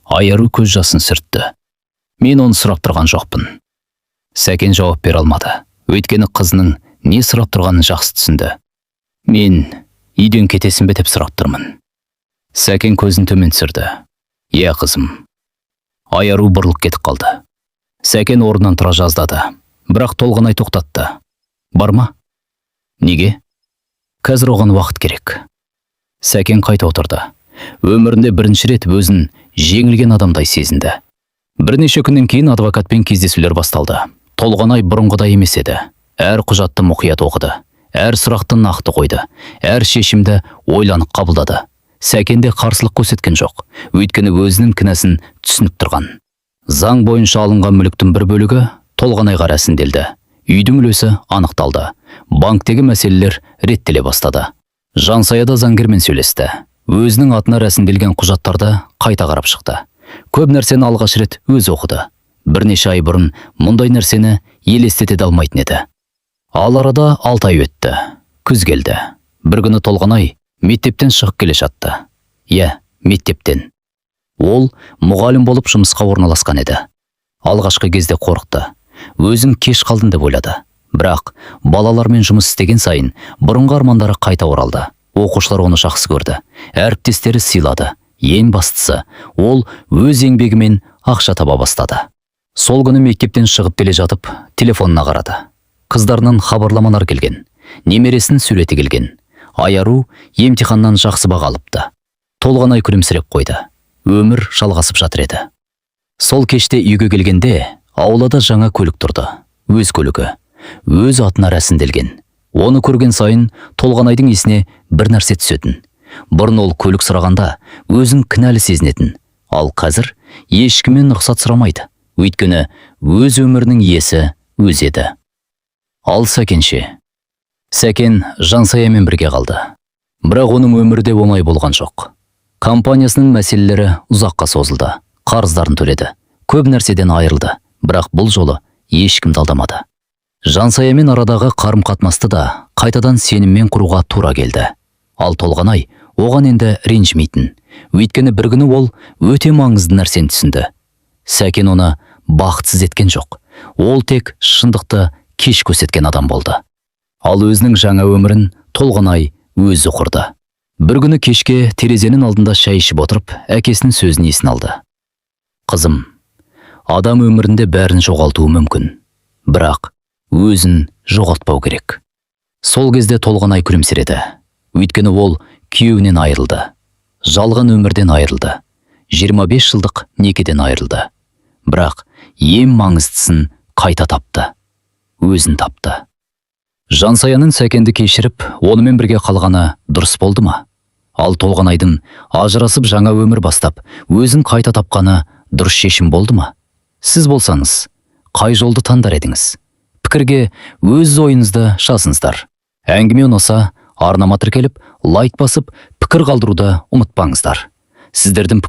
Айару көз жасын сүртті. Мен оны сұрап тұрған жоқпын. Сәкен жауап бере алмады. Өйткені қызының не сұрап тұрғанын жақсы түсінді. Мен үйден кетесің бе деп сұрап тұрмын. Сәкен көзін төмен түсірді. Иә қызым. Айару бұрылып кетіп қалды. Сәкен орнынан тұра жаздады. Бірақ толғанай тоқтатты. Барма? Неге? Қазір оған уақыт керек. Сәкен қайта отырды. Өмірінде бірінші рет өзін жеңілген адамдай сезінді. Бірнеше күннен кейін адвокатпен кездесулер басталды. Толғанай бұрынғыдай емес еді. Әр құжатты мұқият оқыды. Әр сұрақты нақты қойды. Әр шешімді ойланып қабылдады. Сәкен де қарсылық көрсеткен жоқ. Өйткені өзінің кінәсін түсініп тұрған. Заң бойынша алынған мүліктің бір бөлігі Толғанайға рәсімделді. Үйдің үлесі анықталды. Банктегі мәселелер реттеле бастады. Жансаяда заңгермен сөйлесті. Өзінің атына рәсімделген құжаттарды қайта қарап шықты. Көп нәрсені алғаш рет өзі оқыды. Бірнеше ай бұрын мұндай нәрсені елестете де алмайтын еді. Ал арада 6 ай өтті. Күз келді. Бір күні Толғанай мектептен шығып келе жатты. Иә, мектептен. Ол мұғалім болып жұмысқа орналасқан еді. Алғашқы кезде қорықты. Өзін кеш қалдым деп ойлады. Бірақ балалармен жұмыс істеген сайын бұрынғы армандары қайта оралды. Оқушылар оны жақсы көрді. Әріптестері сыйлады. Ең бастысы, ол өз еңбегімен ақша таба бастады. Сол күні мектептен шығып келе жатып, телефонына қарады. Қыздарынан хабарламалар келген. Немересінің суреті келген. Айару емтиханнан жақсы баға алыпты. Толғанай күлімсіреп қойды. Өмір жалғасып жатыр еді. Сол кеште үйге келгенде, аулада жаңа көлік тұрды. Өз көлігі. Өз атына рәсімделген. Оны көрген сайын Толғанайдың есіне бір нәрсе түсетін. Бұрын ол көлік сұрағанда өзін кінәлі сезінетін. Ал қазір ешкіммен рұқсат сұрамайды. Өйткені өз өмірінің иесі өз еді. Ал Сәкенше. Сәкен Жансаямен бірге қалды. Бірақ оның өмірде оңай болған жоқ. Компаниясының мәселелері ұзаққа созылды. Қарыздарын төледі. Көп нәрседен айырылды. Бірақ бұл жолы ешкімді алдамады. Жансаямен арадағы қарым-қатынасты да қайтадан сеніммен құруға тура келді. Ал Толғанай оған енді ренжімейтін. Өйткені бір күні ол өте маңызды нәрсені түсінді. Сәкен оны бақытсыз еткен жоқ. Ол тек шындықты кеш көрсеткен адам болды. Ал өзінің жаңа өмірін Толғанай өзі құрды. Бір күні кешке терезенің алдында шай ішіп отырып, әкесінің сөзін есіне алды. Қызым, адам өмірінде бәрін жоғалтуы мүмкін. Бірақ өзін жоғалтпау керек. Сол кезде Толғанай күлімсіреді. Өйткені ол күйеуінен айырылды. Жалған өмірден айырылды. 25 жылдық некеден айырылды. Бірақ ең маңыздысын қайта тапты. Өзін тапты. Жансаяның Сәкенді кешіріп, онымен бірге қалғаны дұрыс болды ма? Ал Толғанайдың ажырасып жаңа өмір бастап, өзін қайта тапқаны дұрыс шешім болды ма? Сіз болсаңыз, қай жолды таңдар едіңіз? Пікірге өз ойыңызды жазыңыздар. Әңгіме ұнаса, арнама тіркеліп, лайк басып, пікір қалдыруды ұмытпаңыздар. Сіздердің